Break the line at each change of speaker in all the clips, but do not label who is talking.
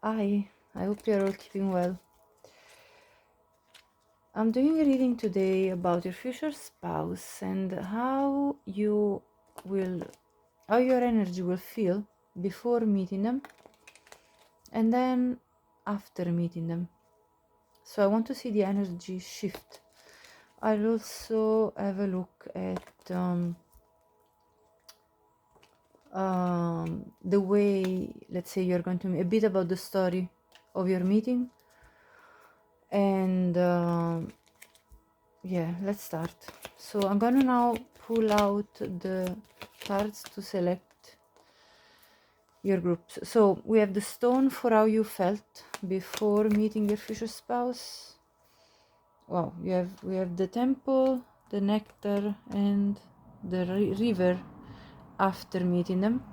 Hi, I hope you're all keeping well. I'm doing a reading today about your future spouse and how your energy will feel before meeting them and then after meeting them. So I want to see the energy shift. I'll also have a look at the way, let's say, you're going to a bit about the story of your meeting and yeah, let's start. So I'm gonna now pull out the cards to select your groups. So we have the stone for how you felt before meeting your future spouse. Wow, we have the temple, the nectar, and the river after meeting them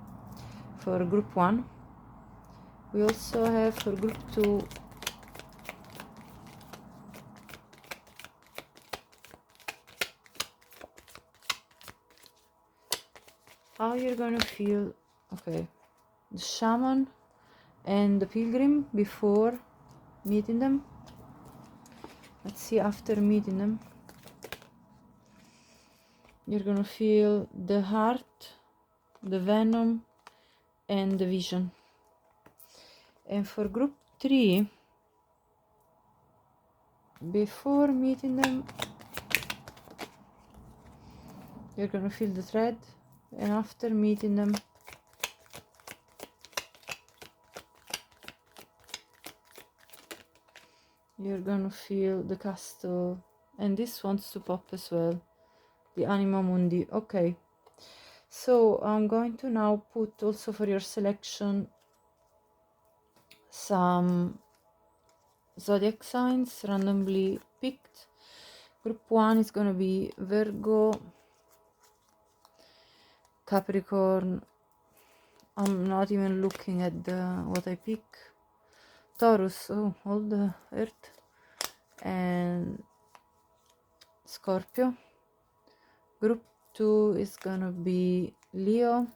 for group 1. We also have for group 2 how you're gonna feel. Okay, the shaman and the pilgrim before meeting them. Let's see after meeting them. You're gonna feel the heart, the venom, and the vision. And for group 3, before meeting them, you're gonna feel the thread, and after meeting them, you're gonna feel the castle. And this wants to pop as well, the anima mundi. Okay, so I'm going to now put also for your selection some zodiac signs randomly picked. Group 1 is going to be Virgo, Capricorn. I'm not even looking at what I pick. Taurus, oh, all the earth, and Scorpio. Group 2 is going to be Leo,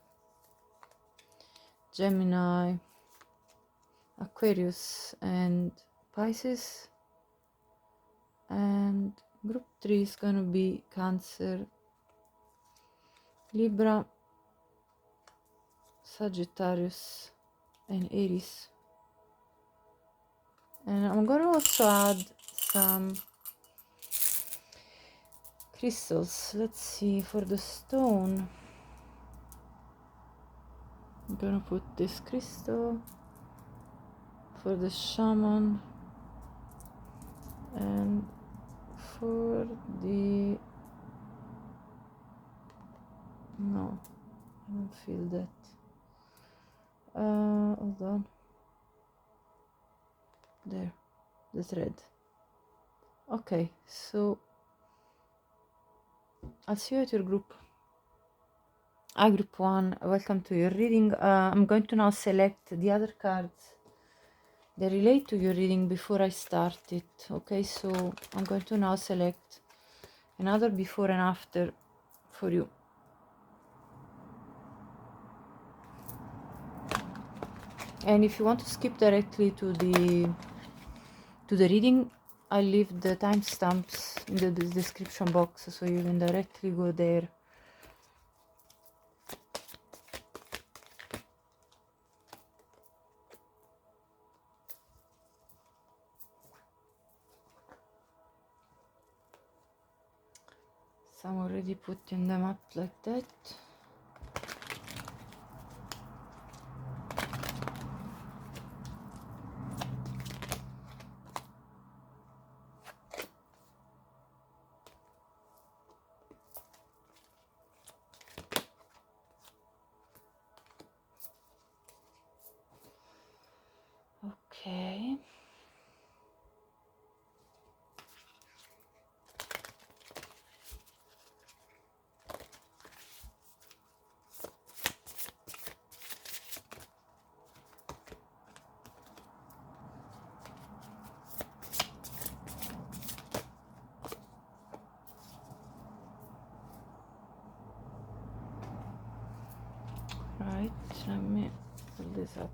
Gemini, Aquarius, and Pisces. And group 3 is going to be Cancer, Libra, Sagittarius, and Aries. And I'm going to also add some crystals. Let's see, for the stone, I'm going to put this crystal. For the shaman, and for the... no, I don't feel that. Hold on. There, the thread. Okay, so I'll see you at your group. Group 1, welcome to your reading. I'm going to now select the other cards that relate to your reading before I start it. Okay, so I'm going to now select another before and after for you. And if you want to skip directly to the reading, I'll leave the timestamps in the description box so you can directly go there. So I'm already putting them up like that. Okay. Right, let me pull this up.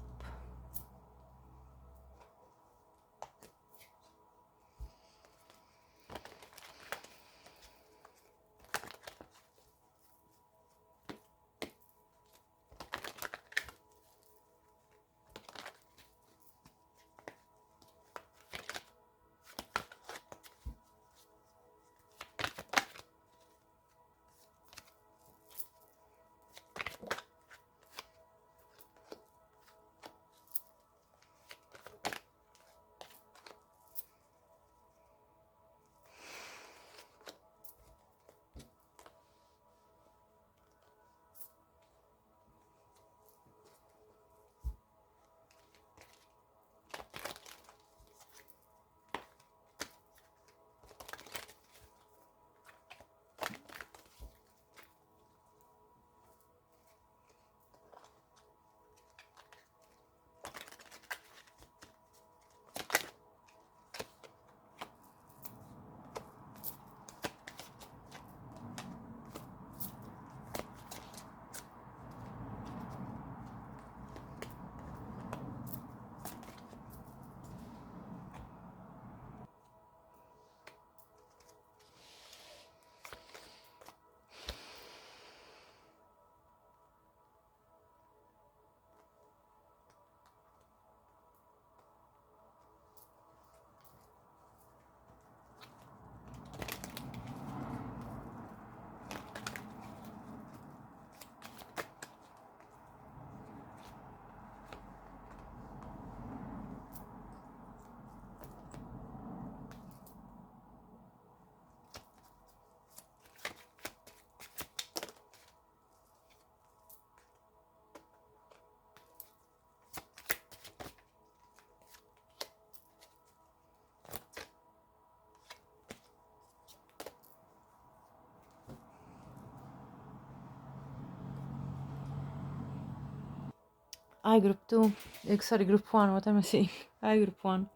Hi group 2, sorry, group 1, what am I saying? Hi group 1.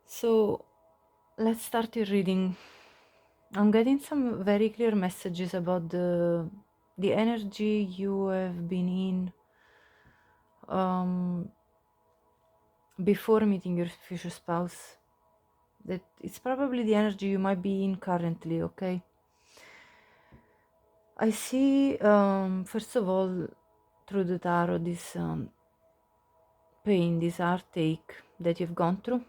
So let's start your reading. I'm getting some very clear messages about the energy you have been in before meeting your future spouse. That it's probably the energy you might be in currently, okay? I see, first of all, through the tarot, this pain, this heartache that you've gone through,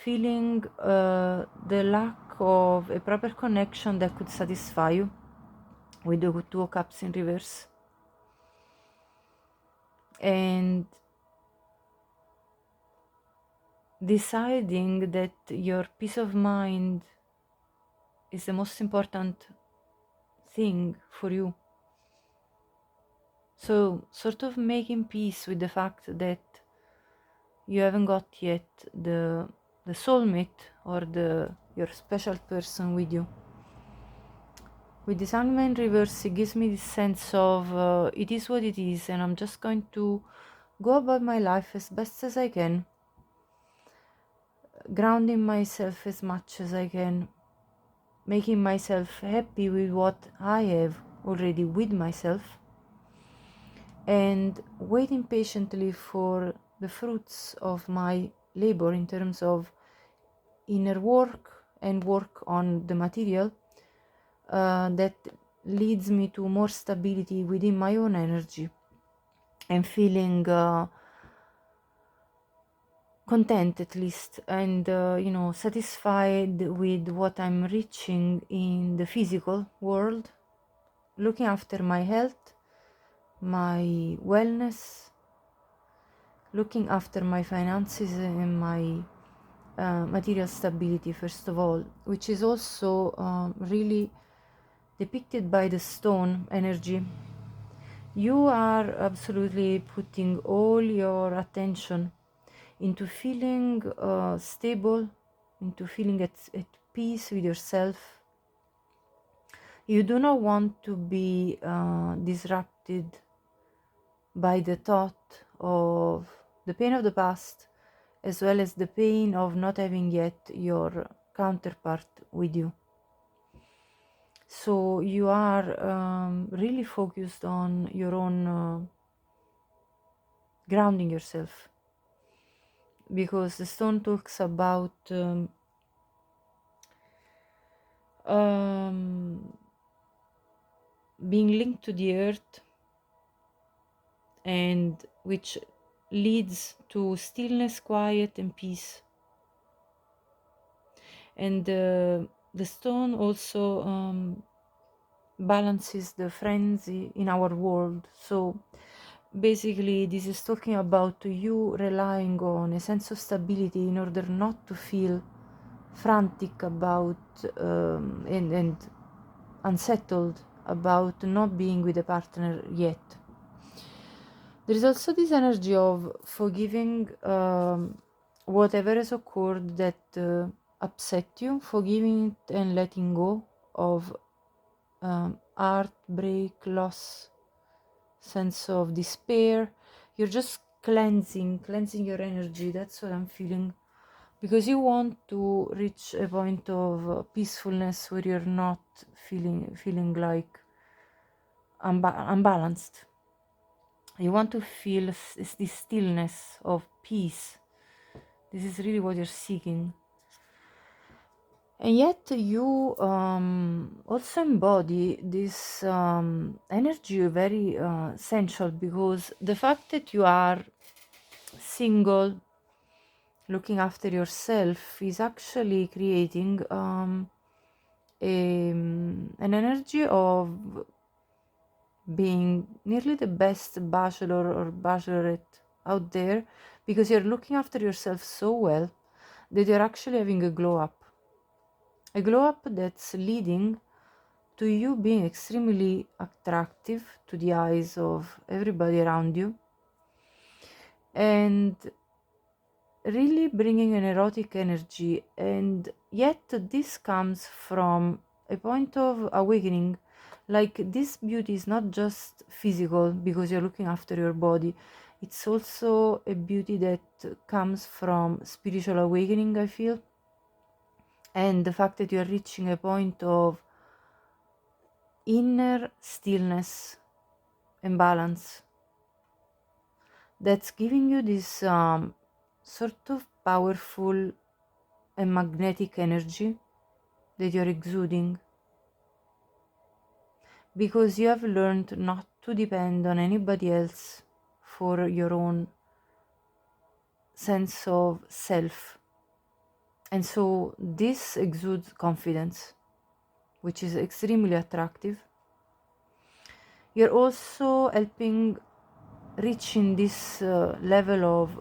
feeling the lack of a proper connection that could satisfy you with the Two of Cups in reverse, and deciding that your peace of mind is the most important thing for you. So sort of making peace with the fact that you haven't got yet the soulmate or your special person with you. With this Hangman reverse, it gives me this sense of it is what it is, and I'm just going to go about my life as best as I can, grounding myself as much as I can, making myself happy with what I have already with myself, and waiting patiently for the fruits of my labor in terms of inner work and work on the material that leads me to more stability within my own energy and feeling content at least, and satisfied with what I'm reaching in the physical world, looking after my health, my wellness, looking after my finances and my material stability first of all, which is also really depicted by the stone energy. You are absolutely putting all your attention into feeling stable, into feeling at peace with yourself. You do not want to be disrupted by the thought of the pain of the past, as well as the pain of not having yet your counterpart with you. So you are really focused on your own grounding yourself, because the stone talks about being linked to the earth, and which leads to stillness, quiet, and peace. And the stone also balances the frenzy in our world. So basically this is talking about you relying on a sense of stability in order not to feel frantic about and unsettled about not being with a partner yet. There is also this energy of forgiving whatever has occurred that upset you, forgiving it and letting go of heartbreak, loss, sense of despair. You're just cleansing your energy. That's what I'm feeling, because you want to reach a point of peacefulness where you're not feeling like unbalanced. You want to feel this stillness of peace. This is really what you're seeking. And yet you also embody this energy very essential, because the fact that you are single, looking after yourself, is actually creating an energy of being nearly the best bachelor or bachelorette out there, because you're looking after yourself so well that you're actually having a glow up that's leading to you being extremely attractive to the eyes of everybody around you, and really bringing an erotic energy. And yet this comes from a point of awakening, Like, this beauty is not just physical because you're looking after your body, it's also a beauty that comes from spiritual awakening, I feel, and the fact that you're reaching a point of inner stillness and balance that's giving you this sort of powerful and magnetic energy that you're exuding, because you have learned not to depend on anybody else for your own sense of self. And so this exudes confidence, which is extremely attractive. You're also helping reaching this level of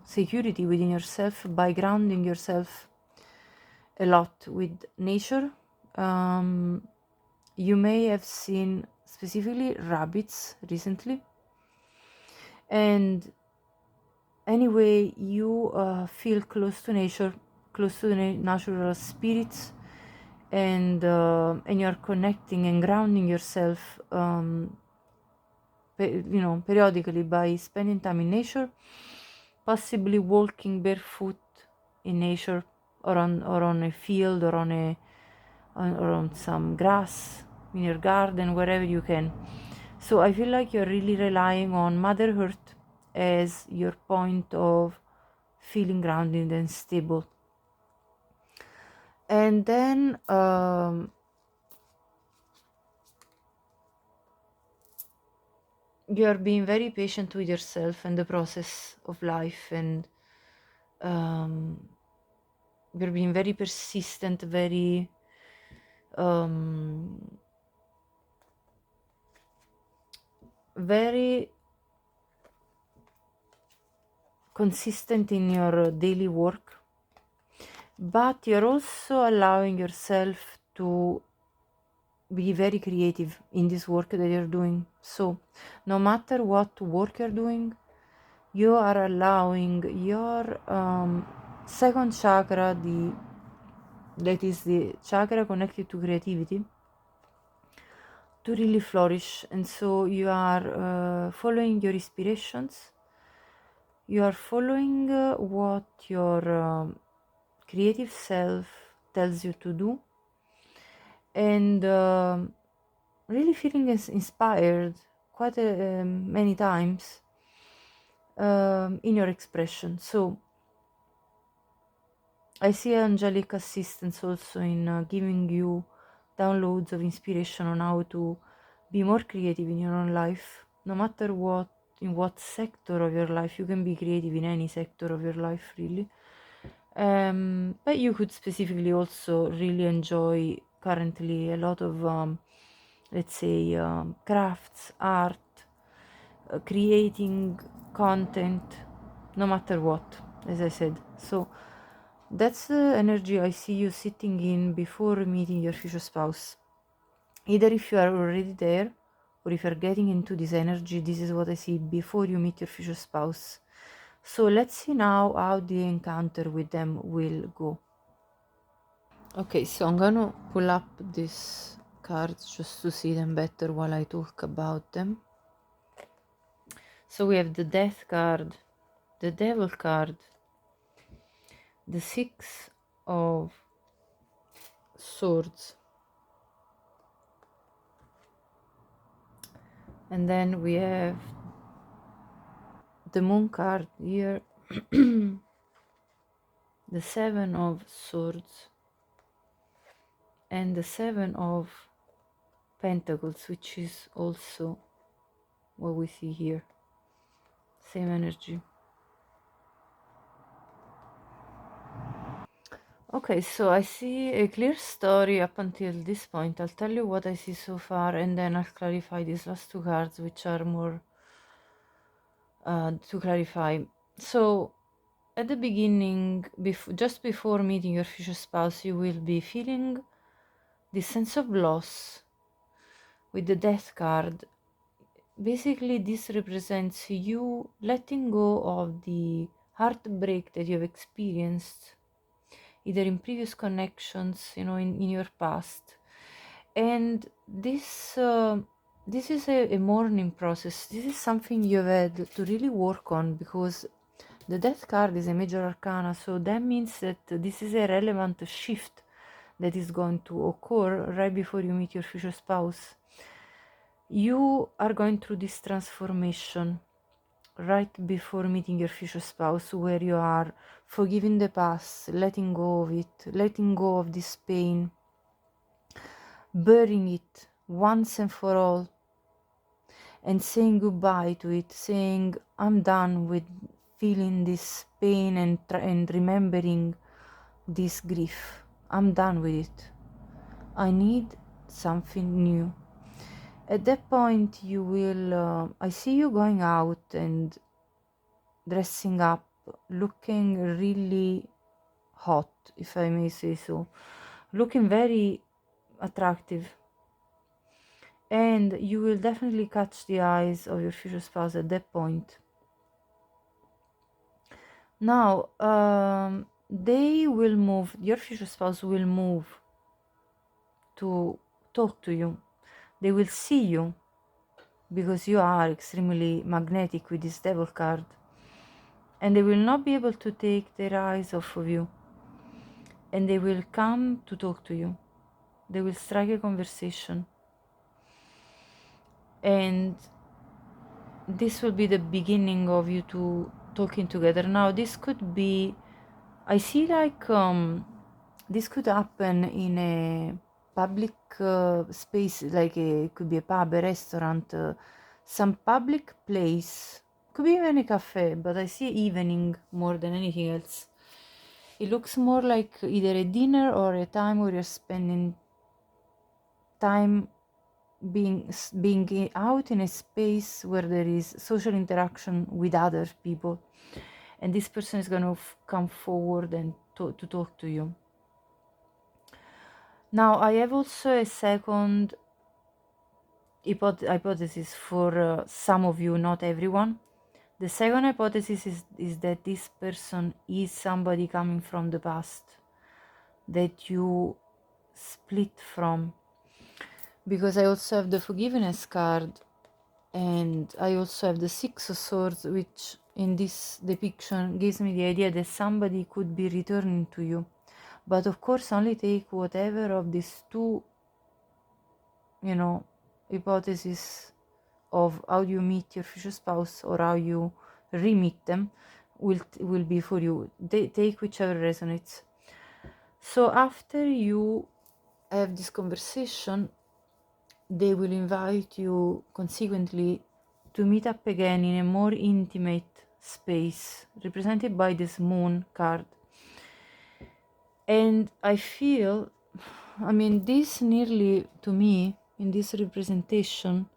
security within yourself by grounding yourself a lot with nature. You may have seen specifically rabbits recently, and anyway, you feel close to nature, close to the natural spirits, and you're connecting and grounding yourself, periodically by spending time in nature, possibly walking barefoot in nature, or on a field, or on some grass in your garden, wherever you can. So I feel like you're really relying on Mother Earth as your point of feeling grounded and stable. And then you're being very patient with yourself and the process of life, and you're being very persistent, very very consistent in your daily work, but you're also allowing yourself to be very creative in this work that you're doing. So no matter what work you're doing, you are allowing your second chakra, that is the chakra connected to creativity, to really flourish. And so you are following your inspirations, you are following what your creative self tells you to do, and really feeling inspired quite many times in your expression. So I see angelic assistance also in giving you downloads of inspiration on how to be more creative in your own life, no matter what, in what sector of your life. You can be creative in any sector of your life, really. But you could specifically also really enjoy currently a lot of, let's say, crafts, art, creating content, no matter what, as I said. So that's the energy I see you sitting in before meeting your future spouse. Either if you are already there, or if you're getting into this energy, this is what I see before you meet your future spouse. So let's see now how the encounter with them will go. Okay, so I'm gonna pull up these cards just to see them better while I talk about them. So we have the Death card, the Devil card, the Six of Swords, and then we have the Moon card here, the Seven of Swords, and the Seven of Pentacles, which is also what we see here. Same energy. Okay, so I see a clear story up until this point. I'll tell you what I see so far, and then I'll clarify these last two cards, which are more to clarify. So at the beginning, just before meeting your future spouse, you will be feeling this sense of loss with the Death card. Basically, this represents you letting go of the heartbreak that you've experienced either in previous connections, in your past, And this is a mourning process. This is something you've had to really work on, because the Death card is a major arcana, so that means that this is a relevant shift that is going to occur right before you meet your future spouse. You are going through this transformation right before meeting your future spouse, where you are forgiving the past, letting go of it, letting go of this pain, burying it once and for all, and saying goodbye to it, saying I'm done with feeling this pain and remembering this grief. I'm done with it. I need something new. At that point you will I see you going out and dressing up, looking really hot, if I may say so, looking very attractive, and you will definitely catch the eyes of your future spouse at that point. Now they will move, your future spouse will move to talk to you. They will see you, because you are extremely magnetic with this devil card, and they will not be able to take their eyes off of you, and they will come to talk to you. They will strike a conversation, and this will be the beginning of you two talking together. Now this could be, I see like this could happen in a public space, like it could be a pub, a restaurant, some public place, could be even a cafe, but I see evening more than anything else. It looks more like either a dinner or a time where you're spending time being out in a space where there is social interaction with other people, and this person is going to come forward and to talk to you. Now I have also a second hypothesis for some of you, not everyone. The second hypothesis is that this person is somebody coming from the past that you split from, because I also have the forgiveness card, and I also have the Six of Swords, which in this depiction gives me the idea that somebody could be returning to you. But of course only take whatever of these two, hypotheses of how you meet your future spouse or how you re-meet them will be for you. Take whichever resonates. So after you have this conversation, they will invite you consequently to meet up again in a more intimate space, represented by this moon card. And I feel, this nearly, to me, in this representation,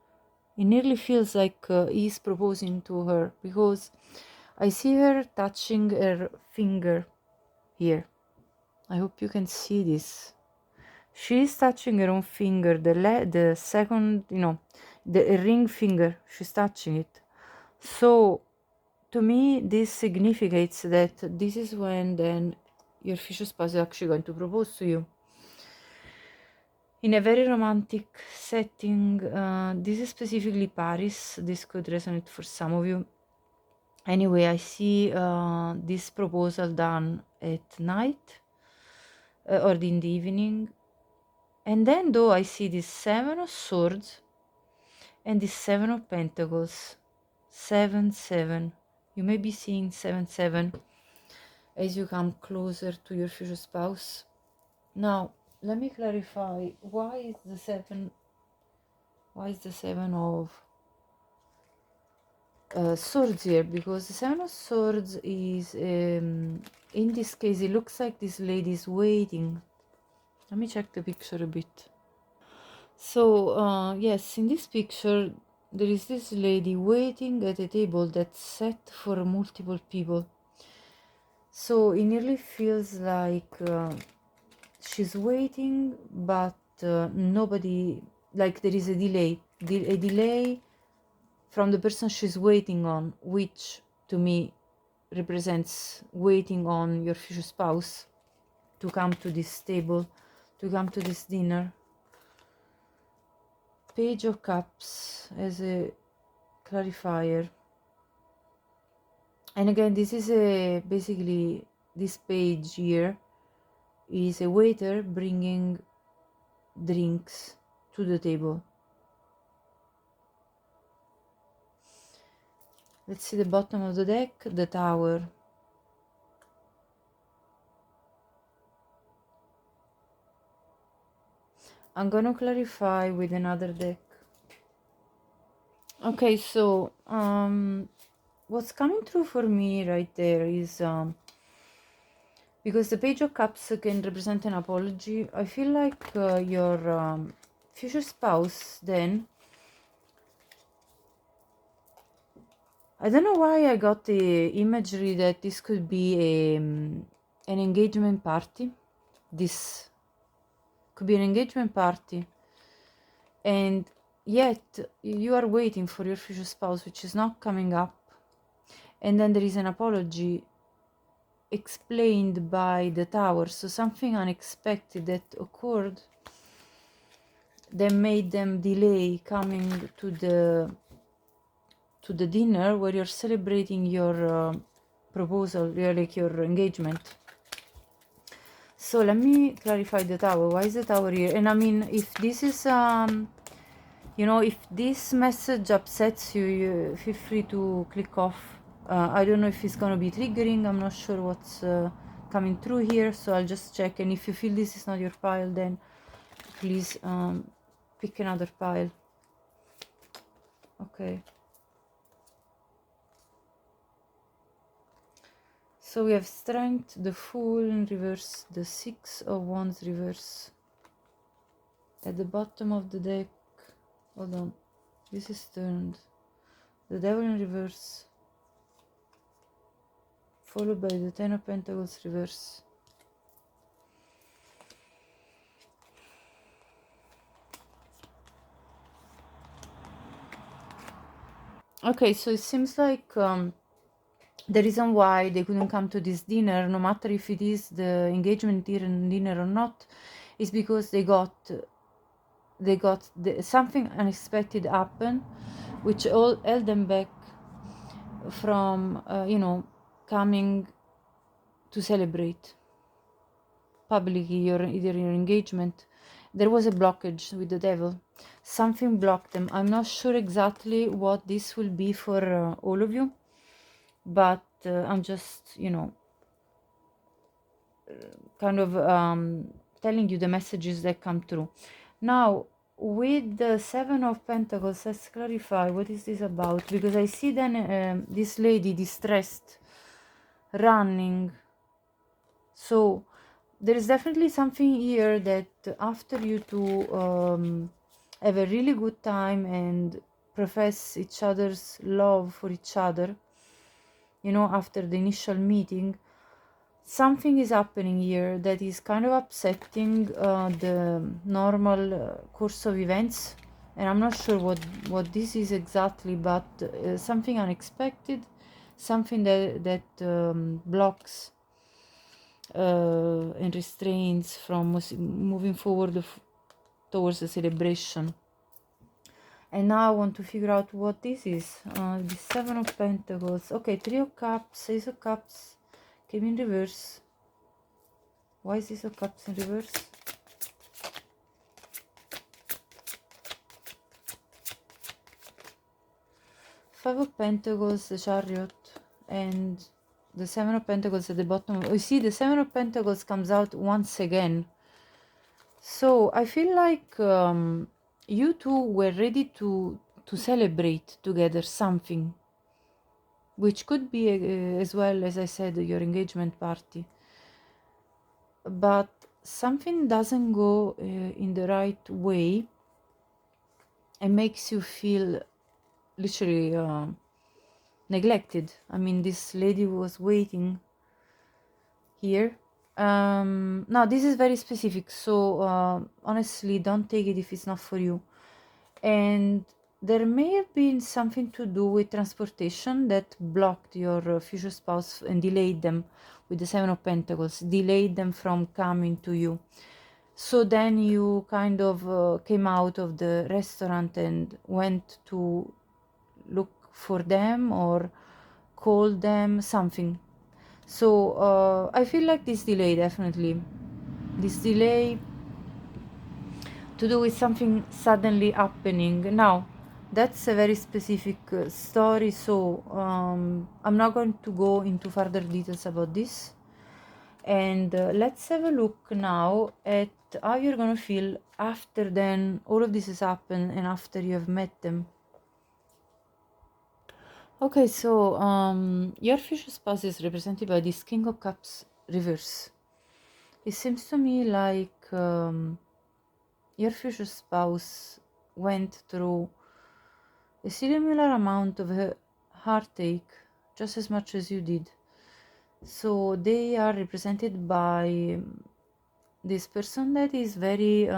it nearly feels like he's proposing to her, because I see her touching her finger here. I hope you can see this. She's touching her own finger, the second, the ring finger, she's touching it. So to me this significates that this is when then your future spouse is actually going to propose to you in a very romantic setting. This is specifically Paris. This could resonate for some of you. Anyway, I see this proposal done at night or in the evening. And then though I see this Seven of Swords and this Seven of Pentacles, 7-7. You may be seeing 7-7 as you come closer to your future spouse. Now, let me clarify, why is the Seven of Swords here? Because the Seven of Swords is, in this case, it looks like this lady is waiting. Let me check the picture a bit. So, yes, in this picture, there is this lady waiting at a table that's set for multiple people. So it nearly feels like she's waiting, but nobody, like there is a delay from the person she's waiting on, which to me represents waiting on your future spouse to come to this table, to come to this dinner. Page of Cups as a clarifier. And again, this is basically this page here is a waiter bringing drinks to the table. Let's see the bottom of the deck, the Tower. I'm gonna clarify with another deck. Okay, so what's coming through for me right there is because the Page of Cups can represent an apology. I feel like your future spouse then, I don't know why I got the imagery that this could be an engagement party. This could be an engagement party, and yet you are waiting for your future spouse, which is not coming up, and then there is an apology explained by the Tower. So something unexpected that occurred that made them delay coming to the dinner where you're celebrating your proposal, like your engagement. So let me clarify the Tower. Why is the Tower here? And I mean, if this is you know, if this message upsets you, you feel free to click off. I don't know if it's gonna be triggering. I'm not sure what's coming through here, so I'll just check. And if you feel this is not your pile, then please pick another pile. Okay. So we have Strength, the Fool in reverse, the Six of Wands reverse. At the bottom of the deck, hold on, this is turned. The Devil in reverse, followed by the Ten of Pentacles reverse. Okay, so it seems like the reason why they couldn't come to this dinner, no matter if it is the engagement dinner or not, is because they got something unexpected happened, which all held them back from you know, coming to celebrate publicly either your engagement. There was a blockage with the Devil. Something blocked them. I'm not sure exactly what this will be for all of you, but I'm just, you know, kind of telling you the messages that come through. Now, with the Seven of Pentacles, let's clarify what is this about, because I see then this lady distressed, running. So there is definitely something here that after you two have a really good time and profess each other's love for each other, you know, after the initial meeting, something is happening here that is kind of upsetting the normal course of events, and I'm not sure what this is exactly, but something unexpected, something that blocks and restrains from moving forward towards the celebration. And now I want to figure out what this is. The Seven of Pentacles. Okay, Three of Cups, Ace of Cups came in reverse. Why is Ace of Cups in reverse? Five of Pentacles, the Chariot, and the Seven of Pentacles at the bottom. You see, the Seven of Pentacles comes out once again. So I feel like you two were ready to celebrate together something, which could be as well, as I said, your engagement party. But something doesn't go in the right way and makes you feel literally neglected. I mean, this lady was waiting here. Now this is very specific, so honestly, don't take it if it's not for you. And there may have been something to do with transportation that blocked your future spouse and delayed them with the Seven of Pentacles, delayed them from coming to you. So then you kind of came out of the restaurant and went to look for them or call them, something. So I feel like this delay, definitely. This delay to do with something suddenly happening. Now, that's a very specific story, so I'm not going to go into further details about this. And let's have a look now at how you're gonna feel after then all of this has happened and after you have met them. Okay, so your future spouse is represented by this King of Cups reverse. It seems to me like your future spouse went through a similar amount of heartache just as much as you did. So they are represented by this person that is very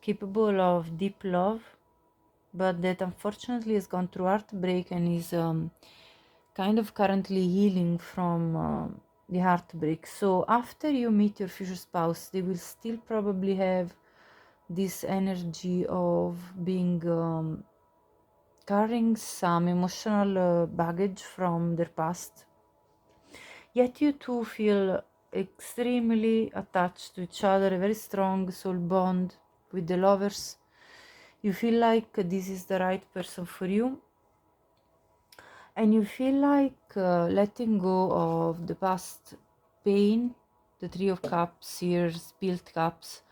capable of deep love, but that unfortunately has gone through heartbreak and is kind of currently healing from the heartbreak. So after you meet your future spouse, they will still probably have this energy of being carrying some emotional baggage from their past. Yet you two feel extremely attached to each other, a very strong soul bond with the lovers. You feel like this is the right person for you, and you feel like letting go of the past pain, the Three of Cups here, spilled cups,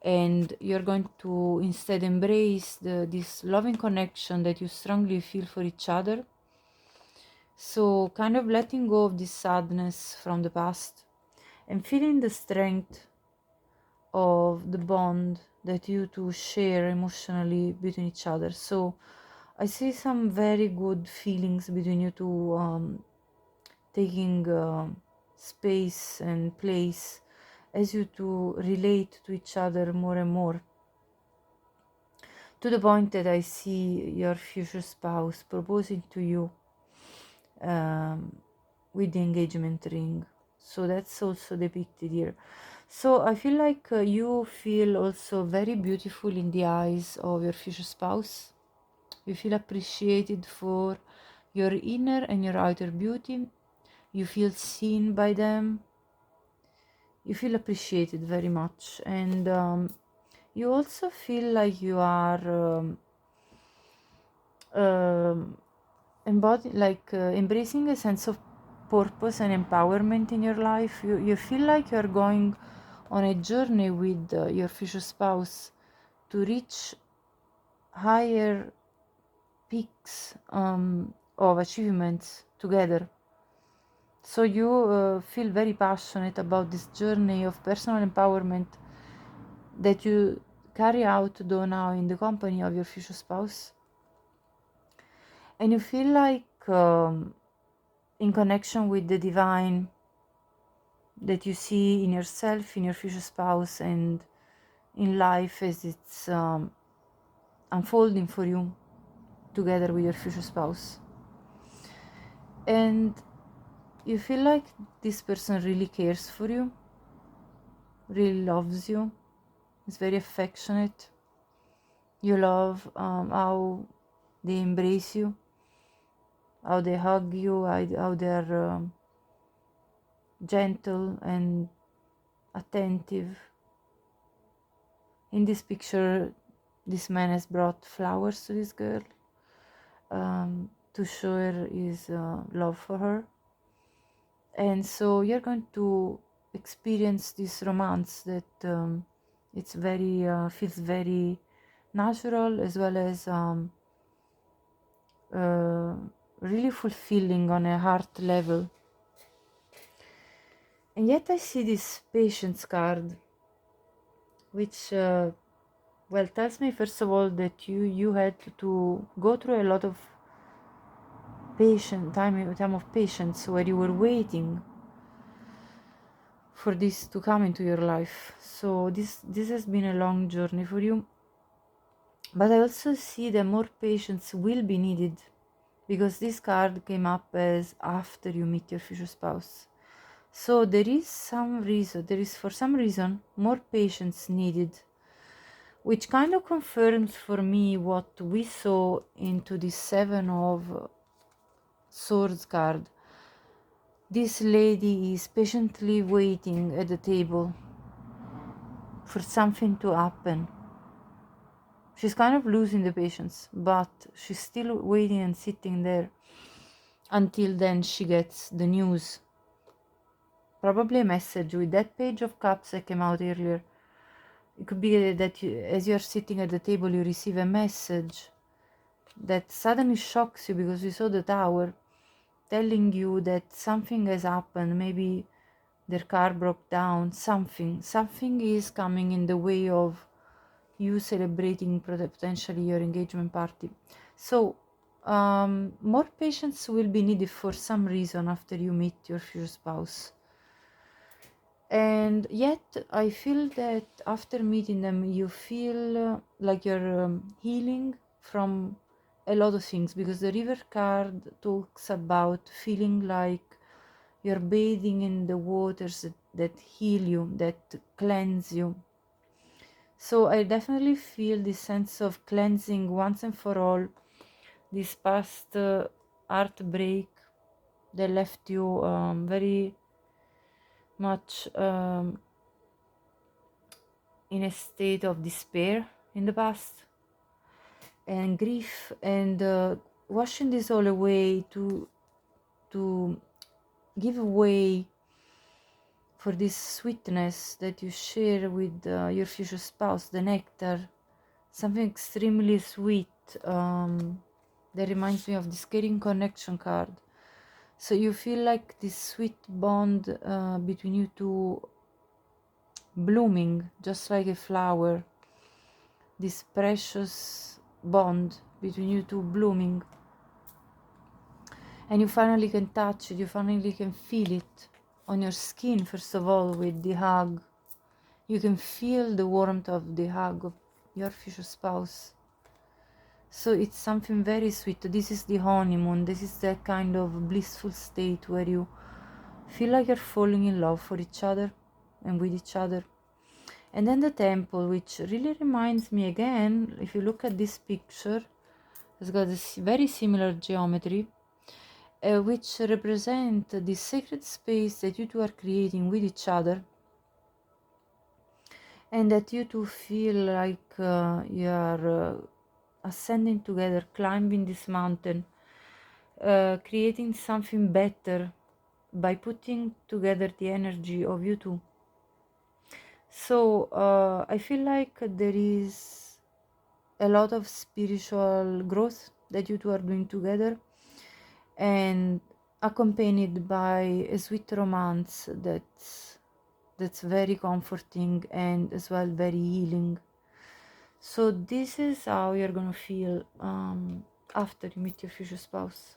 and you're going to instead embrace this loving connection that you strongly feel for each other. So kind of letting go of this sadness from the past and feeling the strength of the bond that you two share emotionally between each other. So I see some very good feelings between you two, taking space and place as you two relate to each other more and more, to the point that I see your future spouse proposing to you with the engagement ring. So that's also depicted here. So I feel like you feel also very beautiful in the eyes of your future spouse. You feel appreciated for your inner and your outer beauty. You feel seen by them. You feel appreciated very much. And you also feel like you are embracing a sense of purpose and empowerment in your life. You feel like you're going on a journey with your future spouse to reach higher peaks of achievements together. So you feel very passionate about this journey of personal empowerment that you carry out though now in the company of your future spouse. And you feel like in connection with the divine that you see in yourself, in your future spouse, and in life as it's unfolding for you together with your future spouse. And you feel like this person really cares for you, really loves you, is very affectionate. You love how they embrace you, how they hug you, how they're gentle and attentive. In this picture, this man has brought flowers to this girl to show her his love for her. And so you're going to experience this romance that it's very feels very natural, as well as really fulfilling on a heart level. And yet I see this patience card, which well, tells me first of all that you had to go through a lot of time of patience, where you were waiting for this to come into your life. So this has been a long journey for you. But I also see that more patience will be needed, because this card came up as after you meet your future spouse. So there is for some reason more patience needed, which kind of confirms for me what we saw into the Seven of Swords card. This lady is patiently waiting at the table for something to happen. She's kind of losing the patience, but she's still waiting and sitting there until then she gets the news. Probably a message with that Page of Cups that came out earlier. It could be that as you're sitting at the table, you receive a message that suddenly shocks you because you saw the Tower, telling you that something has happened. Maybe their car broke down. Something is coming in the way of you celebrating potentially your engagement party. So more patience will be needed for some reason after you meet your future spouse. And yet I feel that after meeting them you feel like you're healing from a lot of things, because the River card talks about feeling like you're bathing in the waters that heal you, that cleanse you. So I definitely feel this sense of cleansing once and for all, this past heartbreak that left you very much in a state of despair in the past and grief, and washing this all away to give way for this sweetness that you share with your future spouse, the nectar, something extremely sweet that reminds me of this caring connection card. So you feel like this sweet bond between you two blooming just like a flower, this precious bond between you two blooming, and you finally can touch it, you finally can feel it on your skin. First of all, with the hug, you can feel the warmth of the hug of your future spouse. So it's something very sweet. This is the honeymoon. This is that kind of blissful state where you feel like you're falling in love for each other and with each other. And then the temple, which really reminds me again, if you look at this picture, it's got this very similar geometry, which represent the sacred space that you two are creating with each other, and that you two feel like you are ascending together, climbing this mountain, creating something better by putting together the energy of you two. So I feel like there is a lot of spiritual growth that you two are doing together, and accompanied by a sweet romance that's very comforting and as well very healing. So this is how you're gonna feel after you meet your future spouse.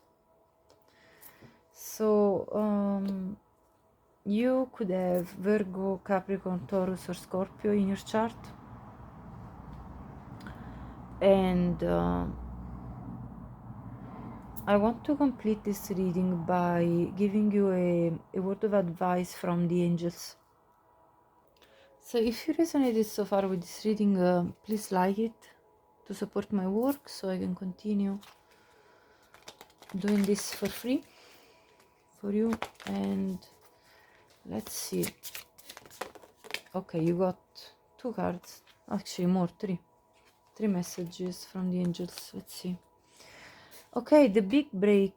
So you could have Virgo, Capricorn, Taurus or Scorpio in your chart, and I want to complete this reading by giving you a word of advice from the angels. So if you resonated so far with this reading, please like it to support my work so I can continue doing this for free for you. And let's see. Okay, you got 2 cards, actually more, 3 messages from the angels. Let's see. Okay, the big break.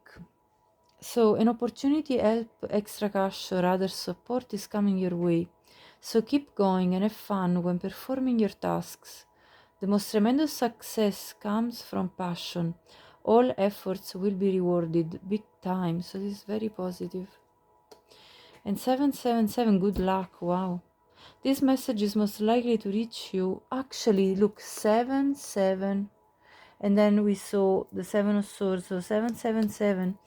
So an opportunity, help, extra cash or other support is coming your way. So keep going and have fun when performing your tasks. The most tremendous success comes from passion. All efforts will be rewarded big time. So this is very positive. And 777, good luck. Wow. This message is most likely to reach you. Actually, look, 7, and then we saw the 7 of Swords, so 777.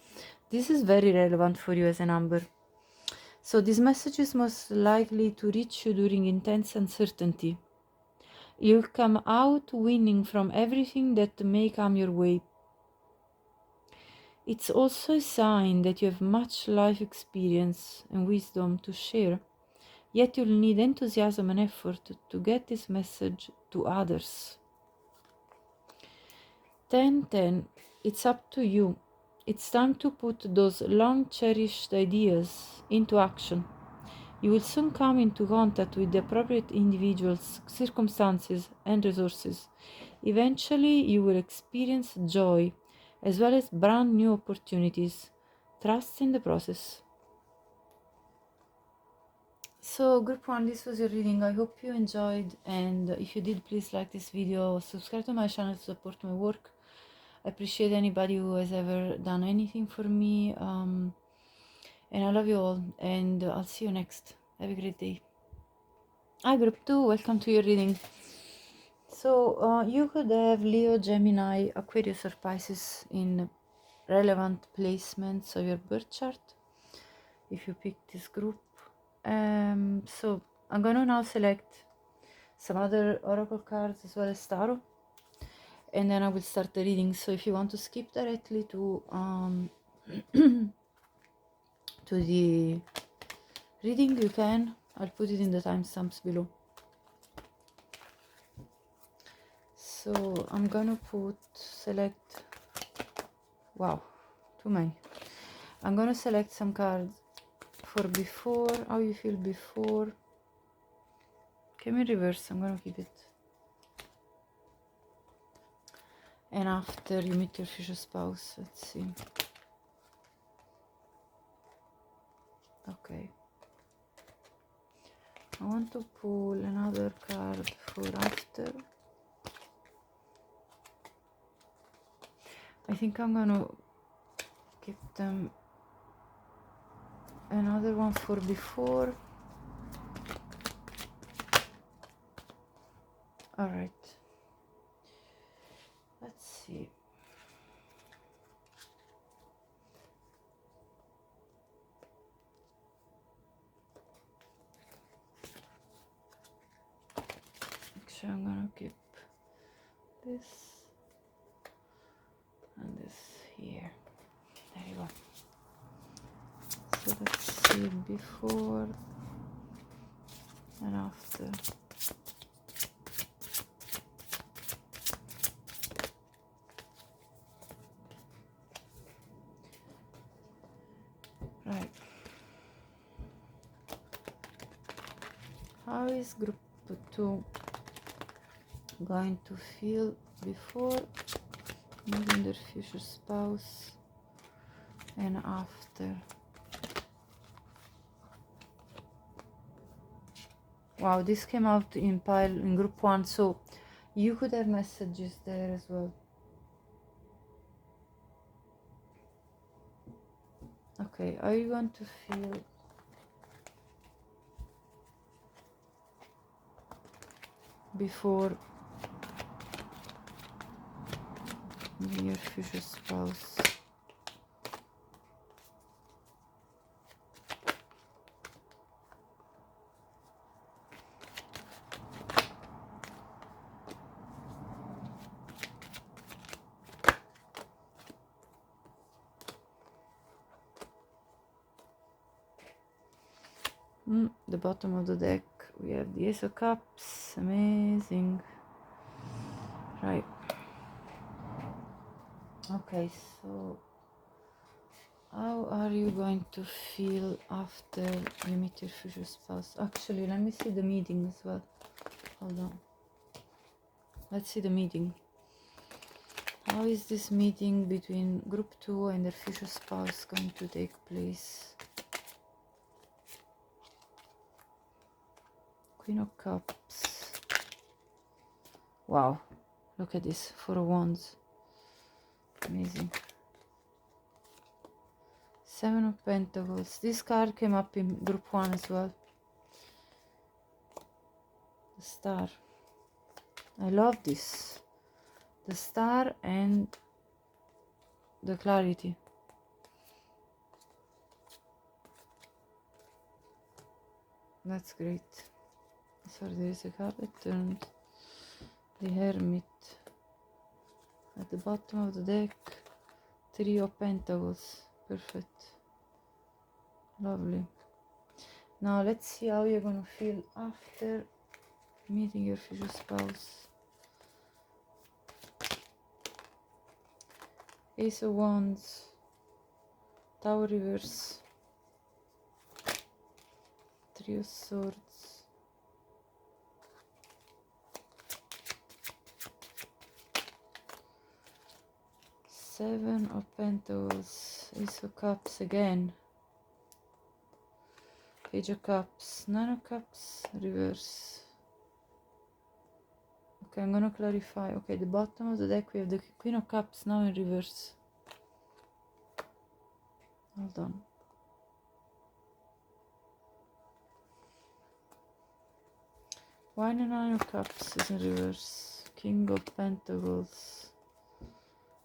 This is very relevant for you as a number. So this message is most likely to reach you during intense uncertainty. You'll come out winning from everything that may come your way. It's also a sign that you have much life experience and wisdom to share, yet you'll need enthusiasm and effort to get this message to others. 1010, it's up to you. It's time to put those long cherished ideas into action. You will soon come into contact with the appropriate individuals, circumstances, and resources. Eventually, you will experience joy as well as brand new opportunities. Trust in the process. So, group 1, this was your reading. I hope you enjoyed, and if you did, please like this video, subscribe to my channel to support my work. I appreciate anybody who has ever done anything for me, and I love you all, and I'll see you next. Have a great day. Hi group 2, welcome to your reading. So you could have Leo, Gemini, Aquarius or Pisces in relevant placements of your birth chart if you pick this group. So I'm gonna now select some other oracle cards as well as tarot, and then I will start the reading. So if you want to skip directly to to the reading, you can. I'll put it in the timestamps below. So I'm gonna select, wow, too many. I'm gonna select some cards for before, how you feel before. Can we reverse? I'm gonna keep it. And after you meet your future spouse. Let's see. Okay. I want to pull another card for after. I think I'm gonna give them another one for before. All right. Let's see. Actually, I'm gonna keep this and this here. There you go. So let's see before and after. Right. How is group 2 going to feel before meeting their future spouse and after? Wow, this came out in group 1, so you could have messages there as well. Okay, are you going to feel before your future spouse? The bottom of the deck, we have the Ace of Cups. Amazing. Right. Okay, so how are you going to feel after you meet your future spouse? Actually, let me see the meeting as well. Hold on. Let's see the meeting. How is this meeting between group 2 and their future spouse going to take place? Queen of Cups. Wow, look at this. 4 of Wands. Amazing. 7 of Pentacles. This card came up in group 1 as well. The Star. I love this. The Star and the Clarity. That's great. So there is a card that turned. The Hermit. At the bottom of the deck, Three of Pentacles. Perfect. Lovely. Now let's see how you're gonna feel after meeting your future spouse. Ace of Wands, Tower reverse, Three of Swords, Seven of Pentacles, Ace of Cups again, Page of Cups, Nine of Cups, reverse. Okay, I'm gonna clarify. Okay, the bottom of the deck we have the Queen of Cups now in reverse. Hold on. Wine and Nine of Cups is in reverse. King of Pentacles,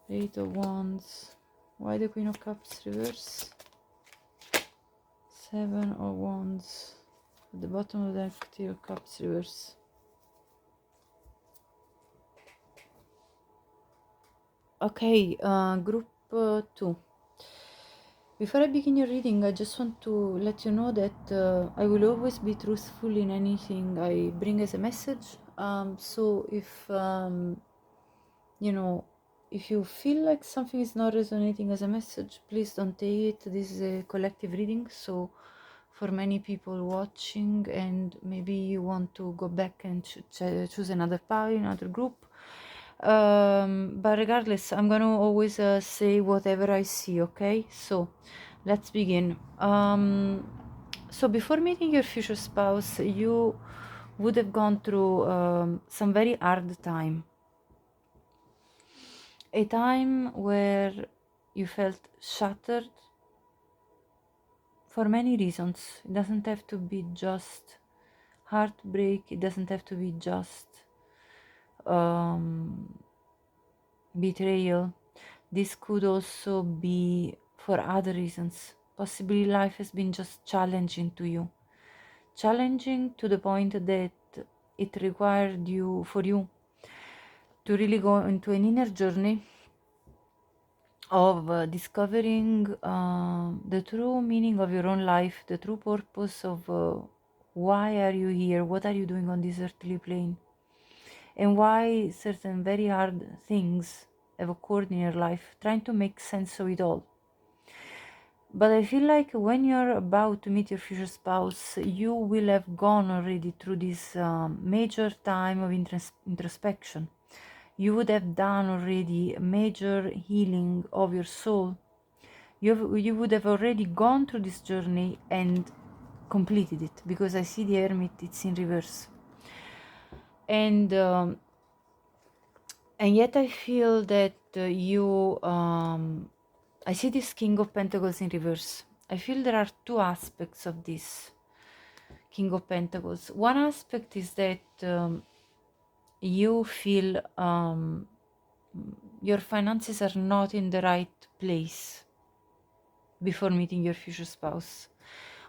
Eight of Wands. Why the Queen of Cups reverse? Seven of Wands. At the bottom of the deck, Three of Cups reverse. Okay, group 2. Before I begin your reading, I just want to let you know that I will always be truthful in anything I bring as a message. So if you know, if you feel like something is not resonating as a message, please don't take it. This is a collective reading, so for many people watching, and maybe you want to go back and choose another party, another group. But regardless, I'm gonna always say whatever I see, okay? So let's begin. So before meeting your future spouse, you would have gone through some very hard time. A time where you felt shattered for many reasons. It doesn't have to be just heartbreak, it doesn't have to be just betrayal. This could also be for other reasons. Possibly life has been just challenging to you. Challenging to the point that it required for you to really go into an inner journey of discovering the true meaning of your own life, the true purpose of why are you here, what are you doing on this earthly plane, and why certain very hard things have occurred in your life, trying to make sense of it all. But I feel like when you're about to meet your future spouse, you will have gone already through this major time of introspection. You would have done already major healing of your soul. You would have already gone through this journey and completed it, because I see the Hermit, it's in reverse. And yet I feel that I see this King of Pentacles in reverse. I feel there are two aspects of this King of Pentacles. One aspect is that you feel your finances are not in the right place before meeting your future spouse,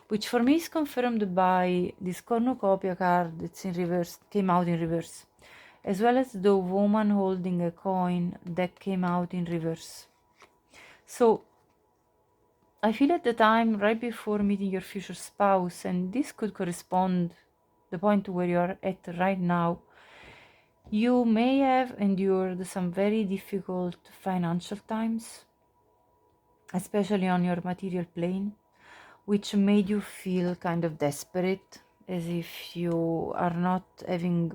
which for me is confirmed by this cornucopia card that's in reverse, came out in reverse, as well as the woman holding a coin that came out in reverse. So I feel at the time right before meeting your future spouse, and this could correspond the point where you are at right now, you may have endured some very difficult financial times, especially on your material plane, which made you feel kind of desperate, as if you are not having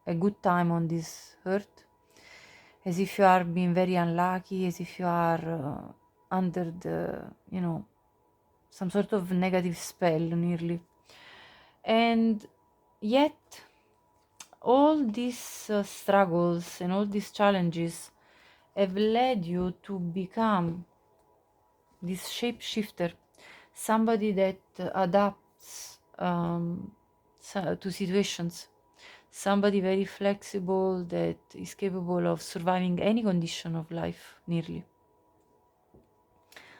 a good time on this earth, as if you are being very unlucky, as if you are under the, some sort of negative spell nearly. And yet all these struggles and all these challenges have led you to become this shapeshifter, somebody that adapts to situations, somebody very flexible that is capable of surviving any condition of life, nearly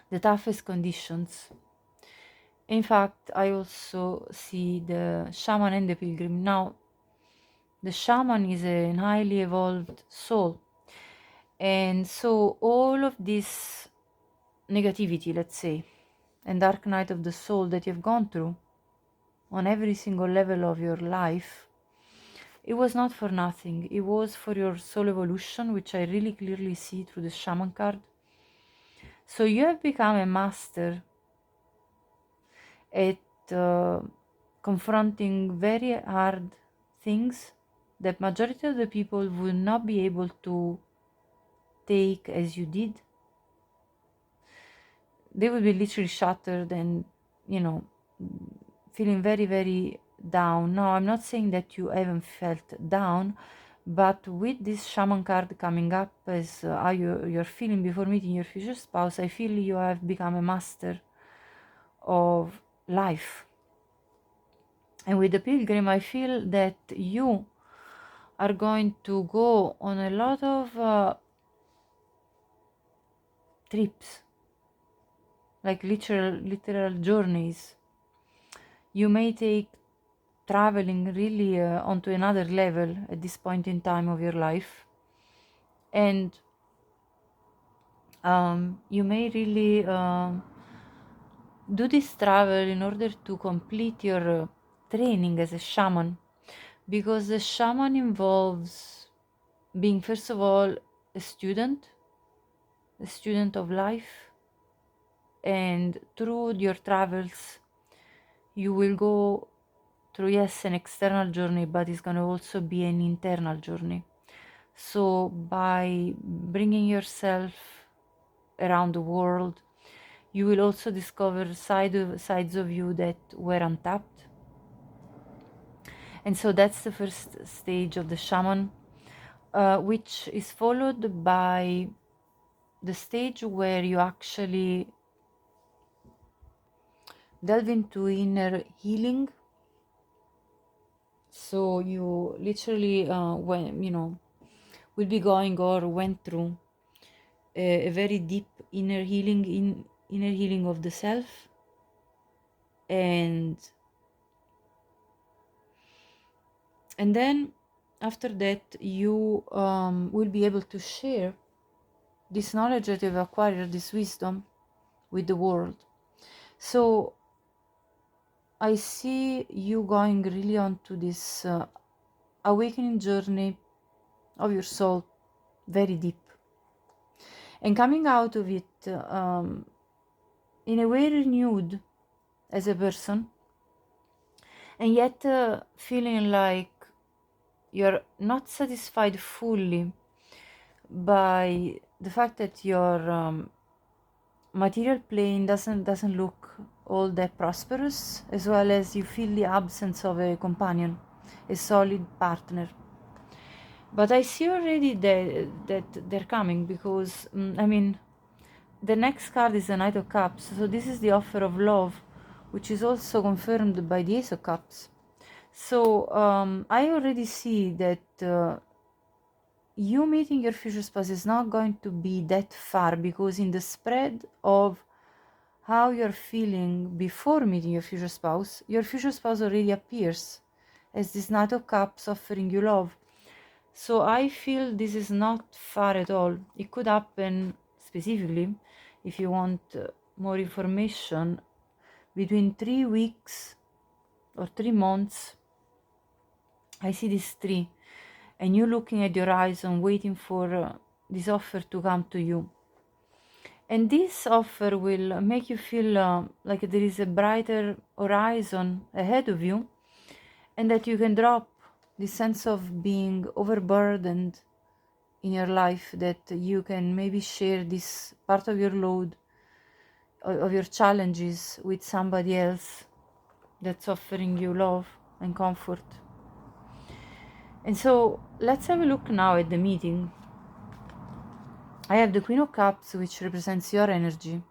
the toughest conditions. In fact, I also see the shaman and the pilgrim. Now, the shaman is a highly evolved soul, And so all of this negativity, let's say, and dark night of the soul that you've gone through on every single level of your life, it was not for nothing. It was for your soul evolution, which I really clearly see through the shaman card. So you have become a master at confronting very hard things that majority of the people would not be able to take as you did. They would be literally shattered and, you know, feeling very, very down. Now, I'm not saying that you haven't felt down, but with this shaman card coming up as how you're feeling before meeting your future spouse, I feel you have become a master of life. And with the pilgrim, I feel that you are going to go on a lot of trips, like literal journeys. You may take traveling really onto another level at this point in time of your life, and you may really do this travel in order to complete your training as a shaman, because the shaman involves being, first of all, a student of life, and through your travels you will go through, yes, an external journey, but it's going to also be an internal journey. So by bringing yourself around the world, you will also discover sides of you that were untapped. And so that's the first stage of the shaman, which is followed by the stage where you actually delve into inner healing. So you literally, when will be going or went through a very deep inner healing of the self, and then after that you will be able to share this knowledge that you've acquired, this wisdom, with the world. So I see you going really onto this awakening journey of your soul, very deep, and coming out of it in a way renewed as a person, and yet feeling like you're not satisfied fully by the fact that your material plane doesn't look all that prosperous, as well as you feel the absence of a companion, a solid partner. But I see already that they're coming, because I mean, the next card is the Knight of Cups, so this is the offer of love, which is also confirmed by the Ace of Cups. So I already see that you meeting your future spouse is not going to be that far, because in the spread of how you're feeling before meeting your future spouse already appears as this Knight of Cups offering you love. So I feel this is not far at all. It could happen specifically, if you want more information, between 3 weeks or 3 months. I see this 3, and you looking at your horizon, waiting for this offer to come to you. And this offer will make you feel like there is a brighter horizon ahead of you, and that you can drop this sense of being overburdened in your life, that you can maybe share this part of your load, of your challenges, with somebody else that's offering you love and comfort. And so let's have a look now at the meeting. I have the Queen of Cups, which represents your energy.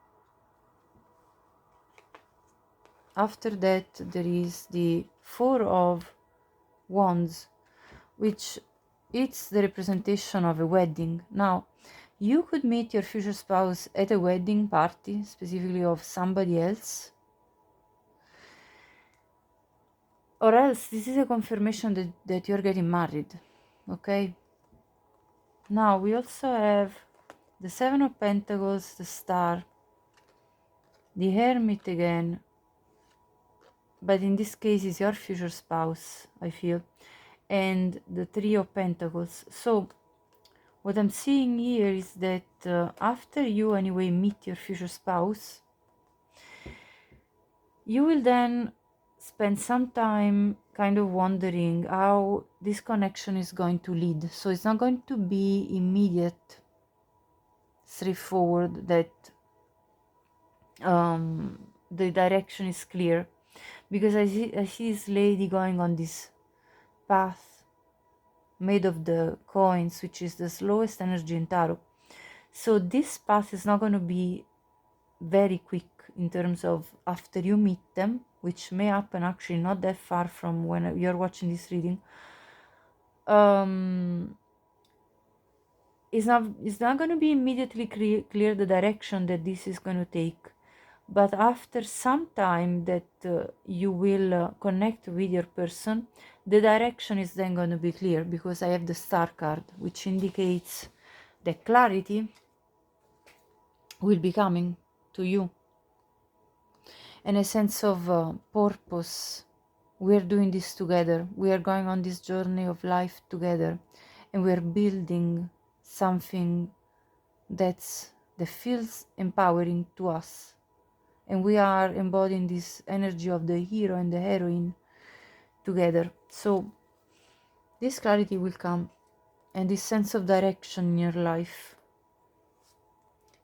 After that, there is the Four of Wands, which it's the representation of a wedding. Now, you could meet your future spouse at a wedding party, specifically of somebody else, or else this is a confirmation that you're getting married, okay? Now we also have the Seven of Pentacles, the Star, the Hermit again, but in this case is your future spouse, I feel, and the Three of Pentacles. So what I'm seeing here is that after you anyway meet your future spouse, you will then spend some time kind of wondering how this connection is going to lead. So it's not going to be immediate, straightforward, that the direction is clear, because I see this lady going on this path made of the coins, which is the slowest energy in tarot. So this path is not going to be very quick in terms of after you meet them, which may happen actually not that far from when you're watching this reading. It's not going to be immediately clear the direction that this is going to take, but after some time that you will connect with your person, the direction is then going to be clear, because I have the Star card, which indicates that clarity will be coming to you, and a sense of purpose. We are doing this together. We are going on this journey of life together, and we are building something that feels empowering to us. And we are embodying this energy of the hero and the heroine together. So this clarity will come, and this sense of direction in your life.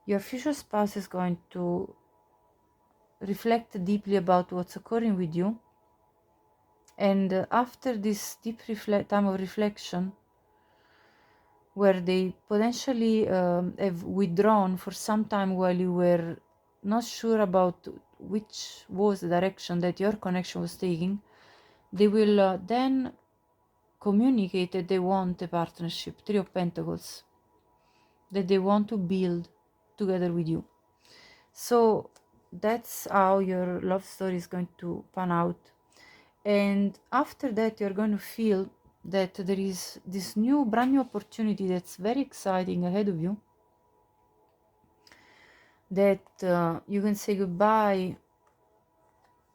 Your future spouse is going to reflect deeply about what's occurring with you, and after this deep time of reflection, where they potentially have withdrawn for some time while you were not sure about which was the direction that your connection was taking, they will then communicate that they want a partnership, Three of Pentacles, that they want to build together with you. So that's how your love story is going to pan out. And after that, you're going to feel that there is this brand new opportunity that's very exciting ahead of you, that you can say goodbye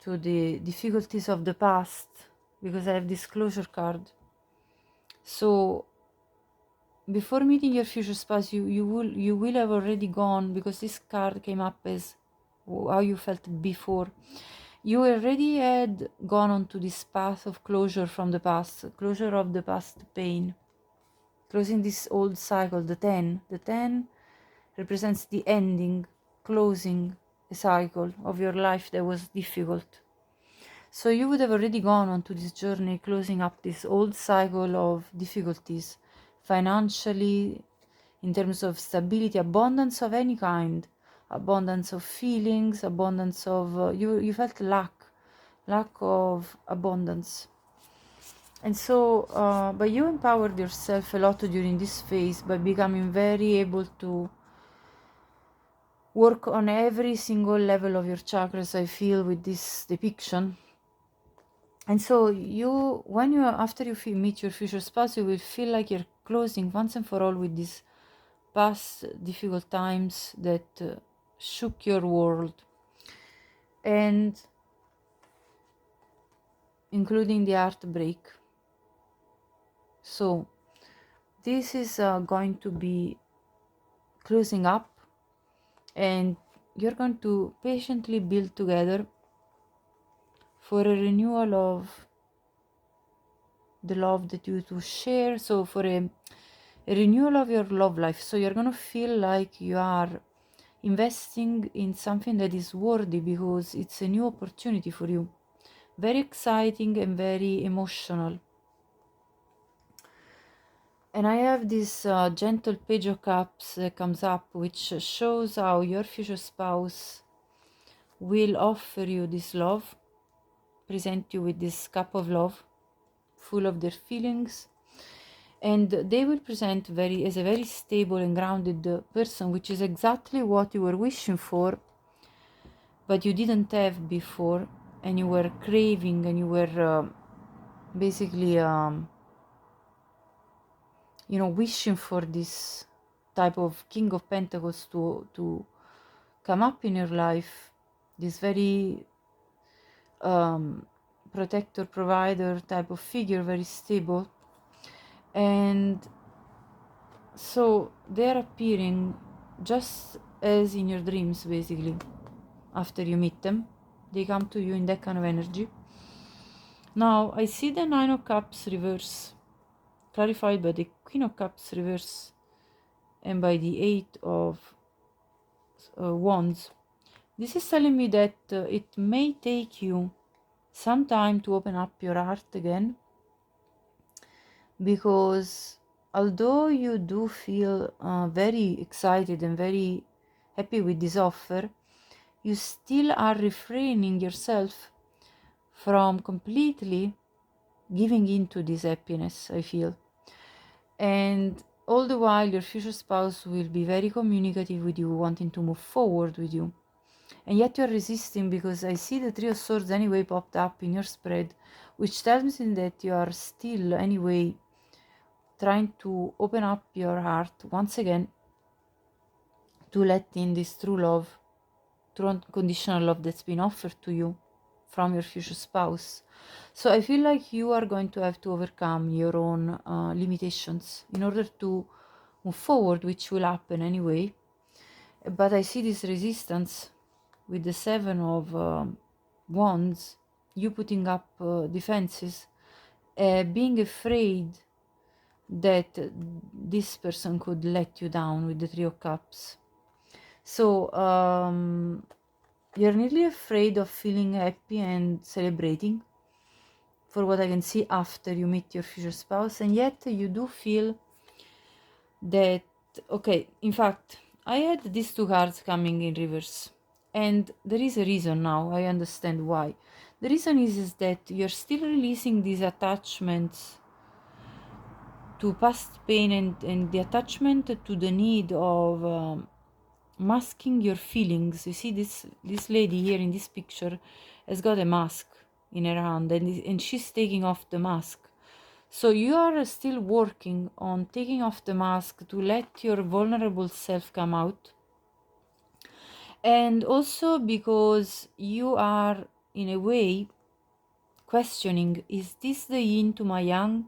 to the difficulties of the past, because I have this closure card. So before meeting your future spouse, you will have already gone, because this card came up as how you felt before. You already had gone onto this path of closure from the past, closure of the past pain, closing this old cycle. The 10 represents the ending, closing a cycle of your life that was difficult. So you would have already gone onto this journey, closing up this old cycle of difficulties, financially, in terms of stability, abundance of any kind, abundance of feelings, abundance of you felt lack of abundance. And so but you empowered yourself a lot during this phase by becoming very able to work on every single level of your chakras, I feel, with this depiction. And so after you meet your future spouse, you will feel like you're closing once and for all with these past difficult times that shook your world, and including the heartbreak. So this is going to be closing up, and you're going to patiently build together for a renewal of the love that you two share. So for a renewal of your love life. So you're going to feel like you are investing in something that is worthy, because it's a new opportunity for you. Very exciting and very emotional. And I have this gentle Page of Cups that comes up, which shows how your future spouse will offer you this love, present you with this cup of love, full of their feelings, and they will present as a very stable and grounded person, which is exactly what you were wishing for, but you didn't have before, and you were craving, and you were basically you know, wishing for this type of King of Pentacles to come up in your life, this very protector, provider type of figure, very stable. And so they're appearing just as in your dreams, basically. After you meet them, they come to you in that kind of energy. Now I see the Nine of Cups reverse, clarified by the Queen of Cups reverse and by the Eight of Wands. This is telling me that it may take you some time to open up your heart again, because although you do feel very excited and very happy with this offer, you still are refraining yourself from completely giving into this happiness, I feel. And all the while your future spouse will be very communicative with you, wanting to move forward with you, and yet you're resisting, because I see the Three of Swords anyway popped up in your spread, which tells me that you are still anyway trying to open up your heart once again to let in this true love, true unconditional love that's been offered to you from your future spouse. So I feel like you are going to have to overcome your own limitations in order to move forward, which will happen anyway. But I see this resistance with the Seven of Wands, you putting up defenses, being afraid that this person could let you down with the Three of Cups. So you're nearly afraid of feeling happy and celebrating, for what I can see, after you meet your future spouse, and yet you do feel that, okay, in fact, I had these two cards coming in reverse, and there is a reason now. I understand why. The reason is that you're still releasing these attachments to past pain, and the attachment to the need of masking your feelings. You see, this lady here in this picture has got a mask in her hand, and she's taking off the mask. So you are still working on taking off the mask to let your vulnerable self come out. And also because you are, in a way, questioning, is this the yin to my yang?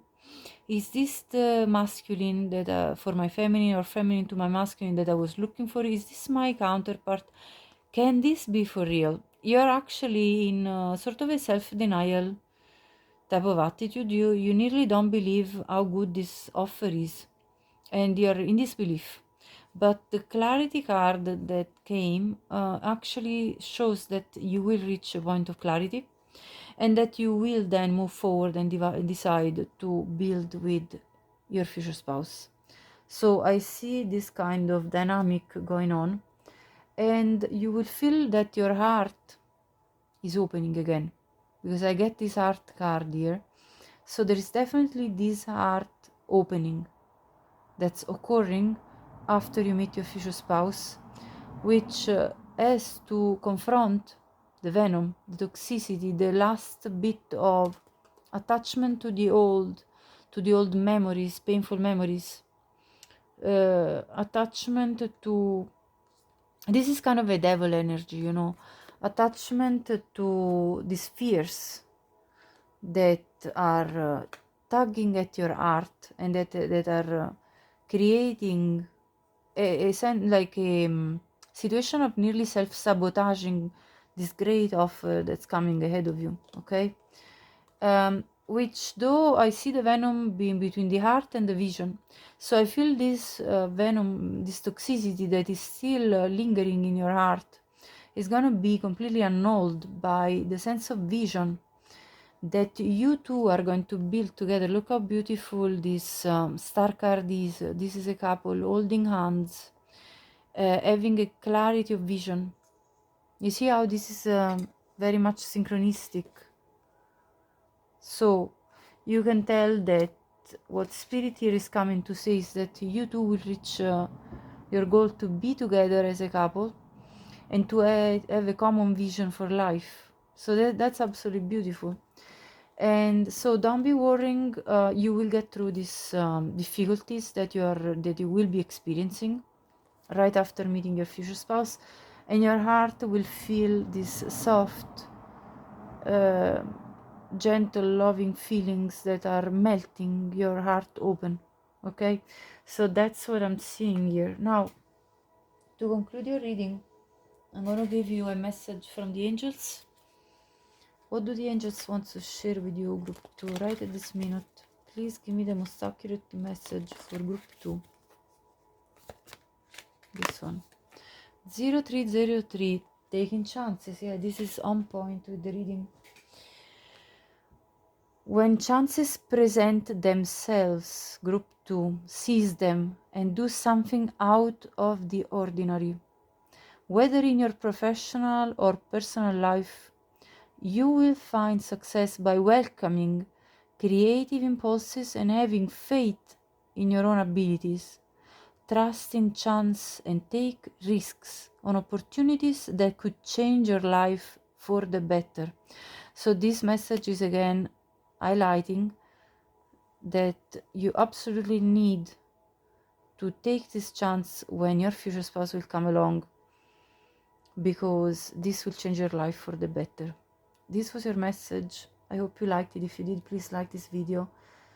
Is this the masculine that for my feminine, or feminine to my masculine that I was looking for? Is this my counterpart? Can this be for real? You're actually in sort of a self-denial type of attitude. You nearly don't believe how good this offer is, and you're in disbelief. But the clarity card that came actually shows that you will reach a point of clarity, and that you will then move forward and decide to build with your future spouse. So I see this kind of dynamic going on, and you will feel that your heart is opening again, because I get this heart card here. So there is definitely this heart opening that's occurring after you meet your future spouse, which has to confront the venom, the toxicity, the last bit of attachment to the old memories, painful memories, attachment to, this is kind of a devil energy, you know, attachment to these fears that are tugging at your heart, and that are creating a situation of nearly self-sabotaging this great offer that's coming ahead of you, okay? Which, though I see the venom being between the heart and the vision, so I feel this venom, this toxicity that is still lingering in your heart, is gonna be completely annulled by the sense of vision that you two are going to build together. Look how beautiful this star card is. This is a couple holding hands, having a clarity of vision. You see how this is very much synchronistic. So you can tell that what Spirit here is coming to say is that you two will reach your goal to be together as a couple, and to have a common vision for life. So that's absolutely beautiful. And so don't be worrying, you will get through these difficulties that you will be experiencing right after meeting your future spouse, and your heart will feel this soft, uh, gentle, loving feelings that are melting your heart open. Okay, so that's what I'm seeing here. Now, to conclude your reading, I'm going to give you a message from the angels. What do the angels want to share with you, group 2, right at this minute? Please give me the most accurate message for group 2. This one. 0303, taking chances. Yeah, this is on point with the reading. When chances present themselves, group 2, seize them and do something out of the ordinary. Whether in your professional or personal life, you will find success by welcoming creative impulses and having faith in your own abilities. Trust in chance and take risks on opportunities that could change your life for the better. So this message is again highlighting that you absolutely need to take this chance when your future spouse will come along, because this will change your life for the better. This was your message. I hope you liked it. If you did, please like this video,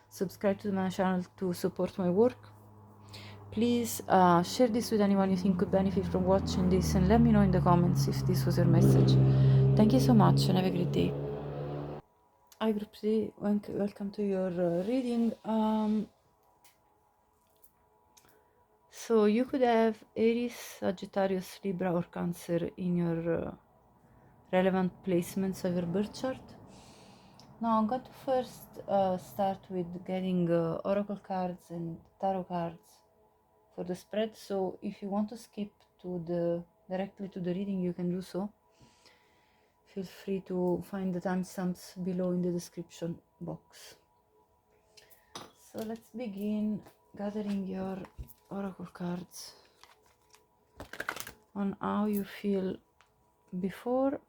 subscribe to my channel to support my work. Please share this with anyone you think could benefit from watching this, and let me know in the comments if this was your message. Thank you so much and have a great day. Hi group 3, welcome to your reading. So you could have Aries, Sagittarius, Libra or Cancer in your relevant placements of your birth chart. Now I'm going to first start with getting oracle cards and tarot cards for the spread. So if you want to skip directly to the reading, you can do so. Feel free to find the timestamps below in the description box. So let's begin gathering your oracle cards on how you feel before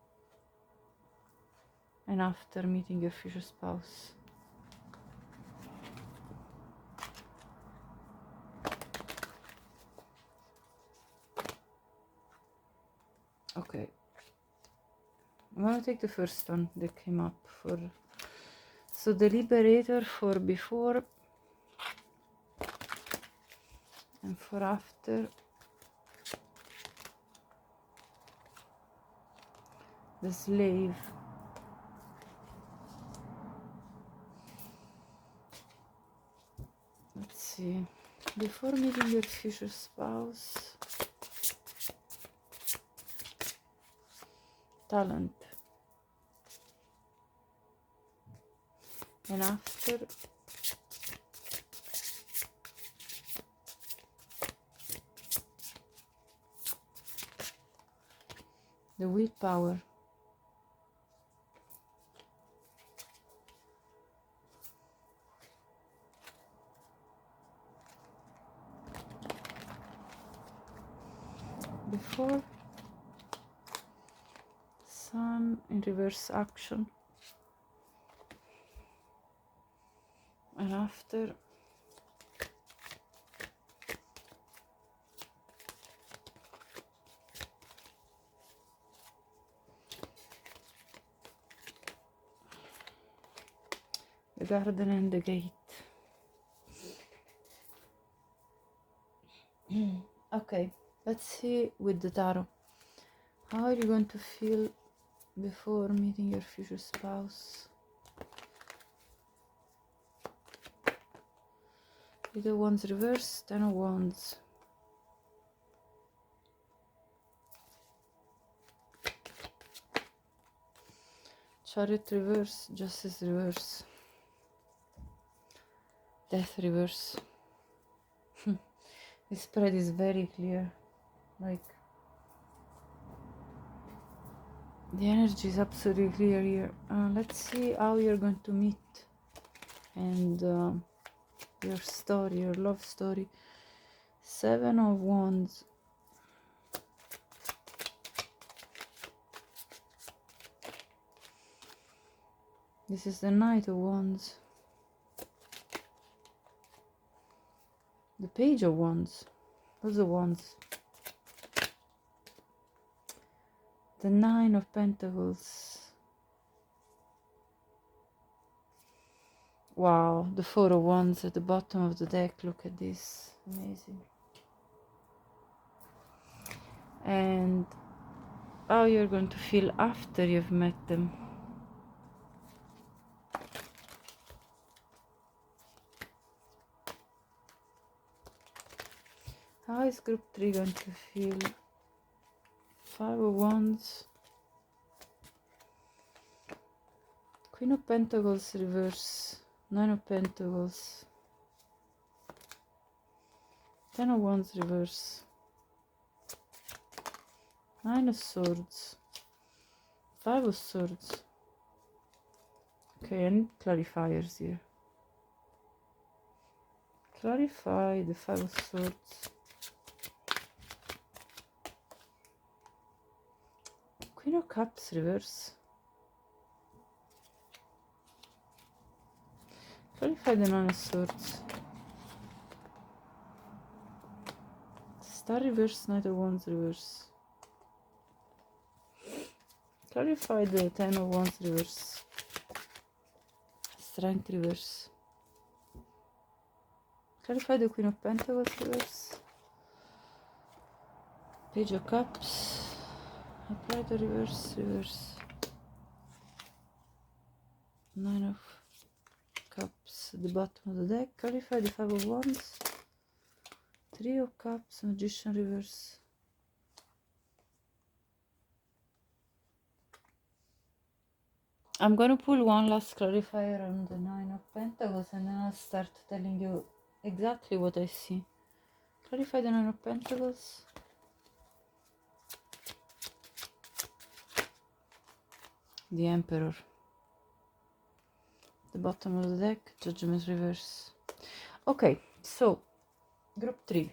and after meeting your future spouse. Okay, I'm gonna take the first one that came up for. So the Liberator for before and for after. The Slave. Let's see. Before meeting your future spouse. Talent. And after. The Willpower. Before. Sun in reverse action. And after. The Garden and the Gate. Okay, let's see with the tarot. How are you going to feel before meeting your future spouse? Either Wands reverse, Ten of Wands. Chariot reverse, Justice reverse. Death reverse. This spread is very clear. Like, the energy is absolutely clear here. Let's see how you're going to meet and your story, your love story. Seven of Wands. This is the Knight of Wands. The Page of Wands. What's the Wands? The Nine of Pentacles. Wow, the Four of Wands at the bottom of the deck. Look at this. Amazing. And how you're going to feel after you've met them. How is group 3 going to feel? Five of Wands. Queen of Pentacles reverse. Nine of Pentacles. Ten of Wands reverse. Nine of Swords. Five of Swords. Okay, I need clarifiers here. Clarify the Five of Swords. Queen of Cups reverse. Clarify the Nine of Swords. Star reverse, Knight of Wands reverse. Clarify the Ten of Wands reverse. Strength reverse. Clarify the Queen of Pentacles reverse. Page of Cups. Apply the reverse, reverse. Nine of Cups at the bottom of the deck. Clarify the Five of Wands. Three of Cups, Magician reverse. I'm gonna pull one last clarifier on the Nine of Pentacles and then I'll start telling you exactly what I see. Clarify the Nine of Pentacles. The Emperor. The bottom of the deck, Judgment reverse. Okay, so group 3.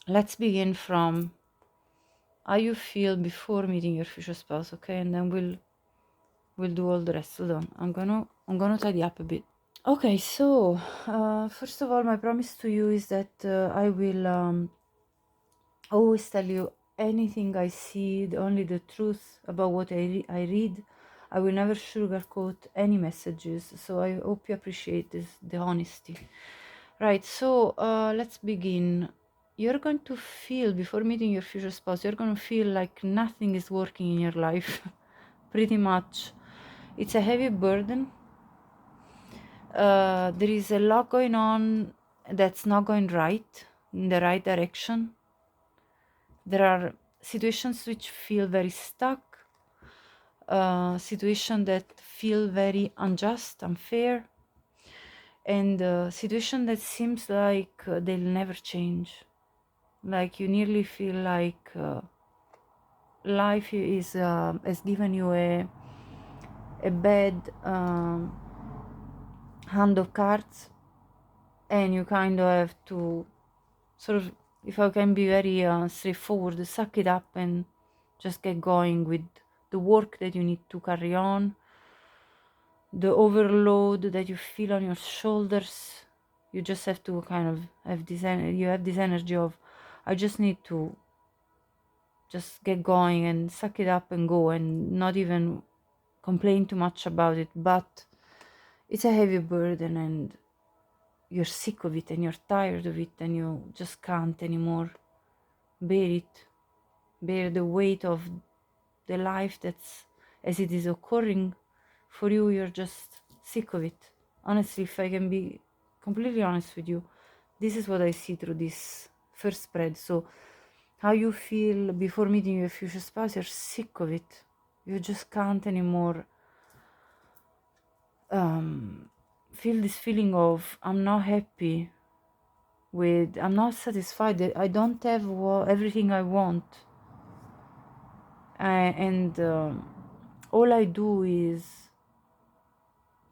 Let's begin from how you feel before meeting your future spouse, okay? And then we'll do all the rest. Hold on. I'm gonna tidy up a bit. Okay, so first of all, my promise to you is that I will always tell you anything I see, only the truth about what I read. I will never sugarcoat any messages, so I hope you appreciate this, the honesty. Right, so let's begin. You're going to feel, before meeting your future spouse, you're going to feel like nothing is working in your life. Pretty much. It's a heavy burden. There is a lot going on that's not going right, in the right direction. There are situations which feel very stuck, situations that feel very unjust, unfair, and situation that seems like they'll never change. Like you nearly feel like life is has given you a bad hand of cards, and you kind of have to sort of, if I can be very straightforward, suck it up and just get going with the work that you need to carry on, the overload that you feel on your shoulders. You just have to kind of have this, you have this energy of, I just need to just get going and suck it up and go and not even complain too much about it. But it's a heavy burden and you're sick of it and you're tired of it and you just can't anymore bear it, bear the weight of the life that's as it is occurring for you. You're just sick of it. Honestly, if I can be completely honest with you, this is what I see through this first spread. So how you feel before meeting your future spouse, you're sick of it. You just can't anymore feel this feeling of, I'm not happy with, I'm not satisfied, I don't have everything I want, and all I do is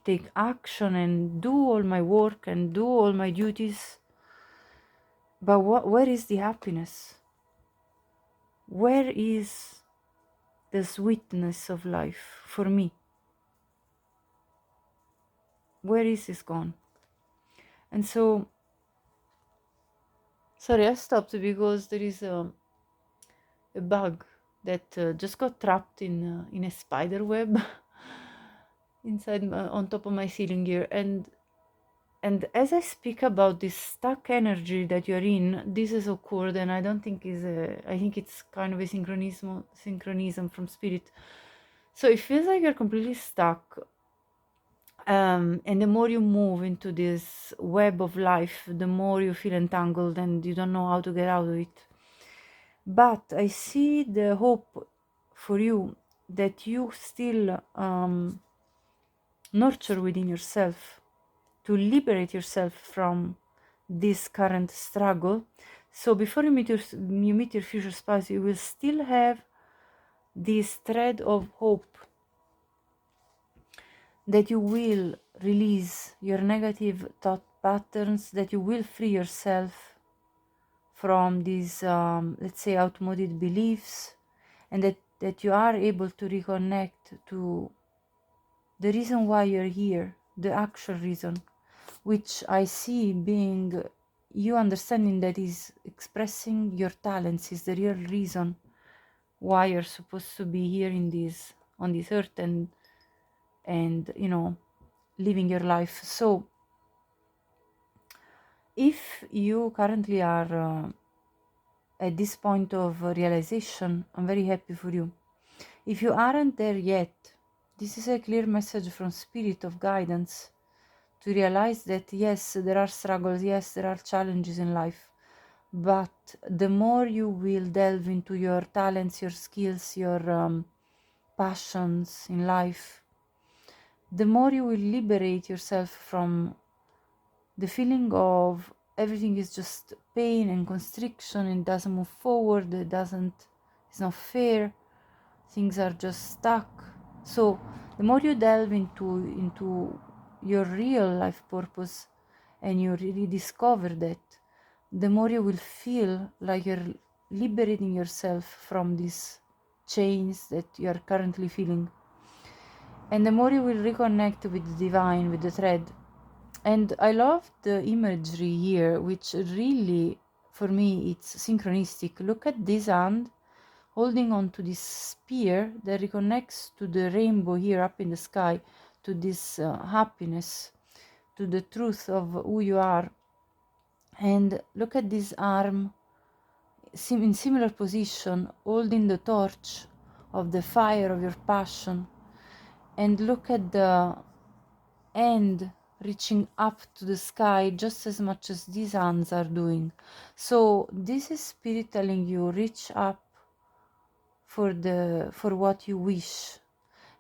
take action and do all my work and do all my duties, but where is the happiness? Where is the sweetness of life for me? where is this gone? And so, sorry, I stopped because there is a bug that just got trapped in a spider web inside on top of my ceiling here, and as I speak about this stuck energy that you're in, this has occurred, and I don't think I think it's kind of a synchronism from spirit. So it feels like you're completely stuck, and the more you move into this web of life, the more you feel entangled and you don't know how to get out of it. But I see the hope for you that you still nurture within yourself to liberate yourself from this current struggle. So before you meet your future spouse, you will still have this thread of hope that you will release your negative thought patterns, that you will free yourself from these, let's say, outmoded beliefs, and that you are able to reconnect to the reason why you're here, the actual reason, which I see being you understanding that is expressing your talents is the real reason why you're supposed to be here on this earth and living your life. So if you currently are at this point of realization, I'm very happy for you. If you aren't there yet, this is a clear message from Spirit of guidance to realize that yes, there are struggles, yes, there are challenges in life, but the more you will delve into your talents, your skills, your passions in life, the more you will liberate yourself from the feeling of everything is just pain and constriction and doesn't move forward, it's not fair, things are just stuck. So the more you delve into your real life purpose and you really discover that, the more you will feel like you're liberating yourself from these chains that you are currently feeling, and the more you will reconnect with the divine, with the thread. And I love the imagery here, which really, for me, it's synchronistic. Look at this hand holding on to this spear that reconnects to the rainbow here up in the sky, to this happiness, to the truth of who you are. And look at this arm in similar position, holding the torch of the fire of your passion. And look at the end reaching up to the sky just as much as these hands are doing. So this is spirit telling you, reach up for what you wish.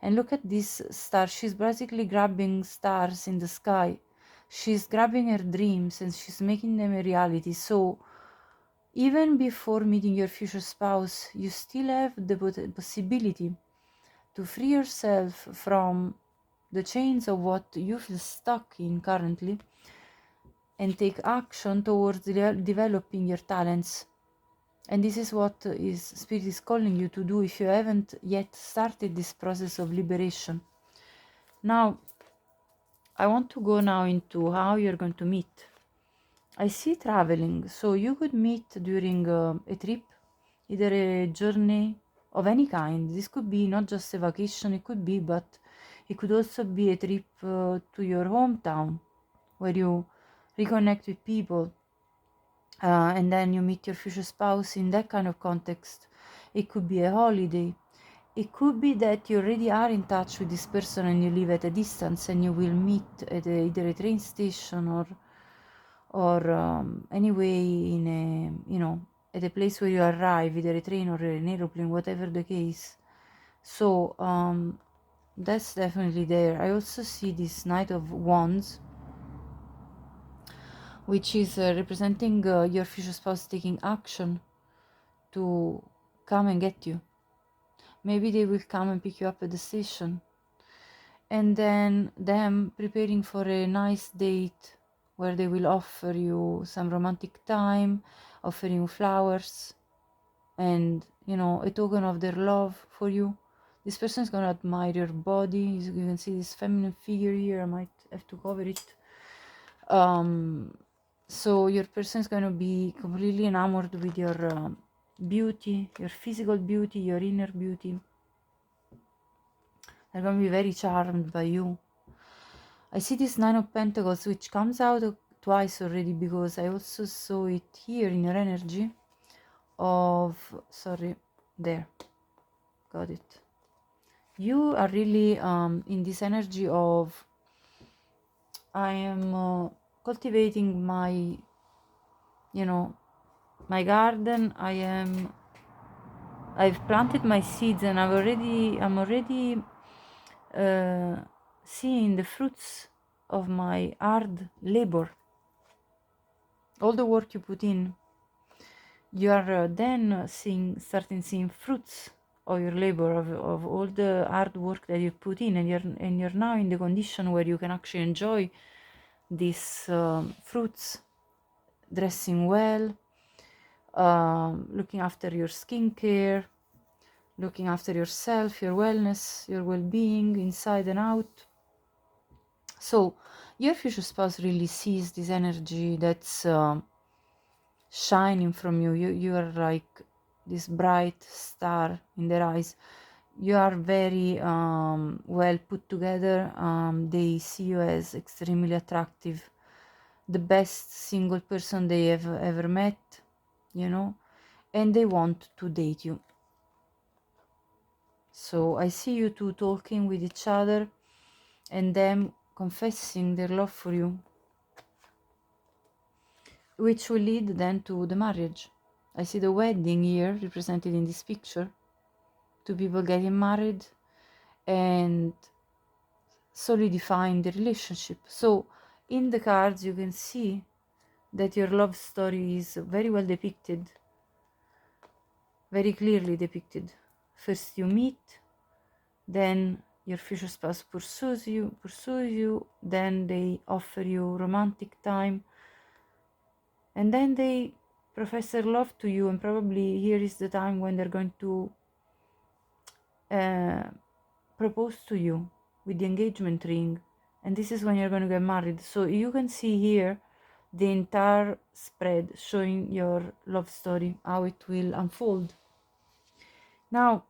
And look at this star. She's basically grabbing stars in the sky. She's grabbing her dreams and she's making them a reality. So even before meeting your future spouse, you still have the possibility to free yourself from the chains of what you feel stuck in currently and take action towards developing your talents. And this is what Spirit is calling you to do if you haven't yet started this process of liberation. Now, I want to go now into how you're going to meet. I see traveling, so you could meet during a trip, either a journey of any kind. This could be not just a vacation, but it could also be a trip to your hometown where you reconnect with people and then you meet your future spouse in that kind of context. It could be a holiday. It could be that you already are in touch with this person and you live at a distance and you will meet at either a train station or anyway in at a place where you arrive, either a train or an aeroplane, whatever the case. So that's definitely there. I also see this Knight of Wands, which is representing your future spouse taking action to come and get you. Maybe they will come and pick you up at the station, and then them preparing for a nice date where they will offer you some romantic time, offering you flowers and a token of their love for you. This person is going to admire your body. You can see this feminine figure here. I might have to cover it. So your person is going to be completely enamored with your beauty, your physical beauty, your inner beauty. They're going to be very charmed by you. I see this Nine of Pentacles, which comes out twice already, because I also saw it here in your energy of, sorry, there, got it. You are really in this energy of, I am cultivating my, my garden. I've planted my seeds, and I'm already seeing the fruits of my hard labor. All the work you put in, you are then starting seeing fruits of your labor, of all the hard work that you put in, and you're now in the condition where you can actually enjoy these fruits, dressing well, looking after your skincare, looking after yourself, your wellness, your well-being inside and out. So your future spouse really sees this energy that's shining from you. You are like this bright star in their eyes. You are very well put together. They see you as extremely attractive, the best single person they have ever met, and they want to date you. So I see you two talking with each other and them confessing their love for you, which will lead then to the marriage. I see the wedding here represented in this picture. Two people getting married and solidifying the relationship. So in the cards you can see that your love story is very well depicted, very clearly depicted. First you meet, then your future spouse pursues you, then they offer you romantic time, and then they profess their love to you, and probably here is the time when they're going to propose to you with the engagement ring, and this is when you're going to get married. So you can see here the entire spread showing your love story, how it will unfold. Now,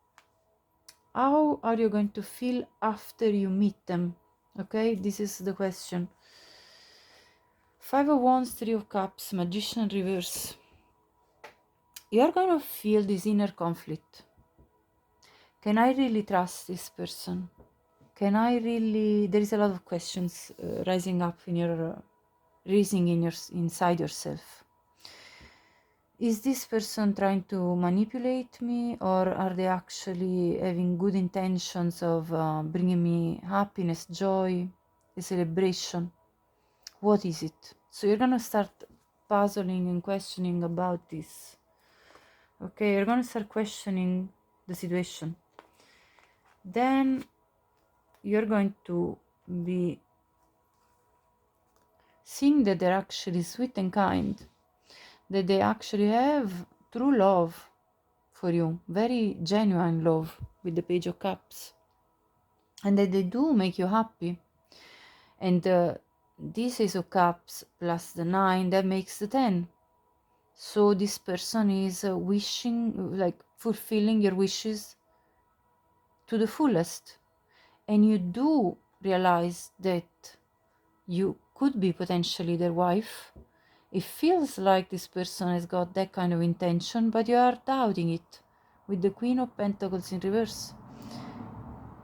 how are you going to feel after you meet them? Okay, this is the question. Five of Wands, Three of Cups, Magician reverse. You're going to feel this inner conflict. Can I really trust this person? Can I really? There is a lot of questions rising up in your, raising in your inside yourself. Is this person trying to manipulate me, or are they actually having good intentions of bringing me happiness, joy, a celebration? What is it? So you're gonna start puzzling and questioning about this. Okay, you're gonna start questioning the situation. Then you're going to be seeing that they're actually sweet and kind, that they actually have true love for you, very genuine love with the Page of Cups, and that they do make you happy. And this Ace of Cups plus the 9, that makes the 10. So this person is wishing, like fulfilling your wishes to the fullest. And you do realize that you could be potentially their wife. It feels like this person has got that kind of intention, but you are doubting it with the Queen of Pentacles in reverse.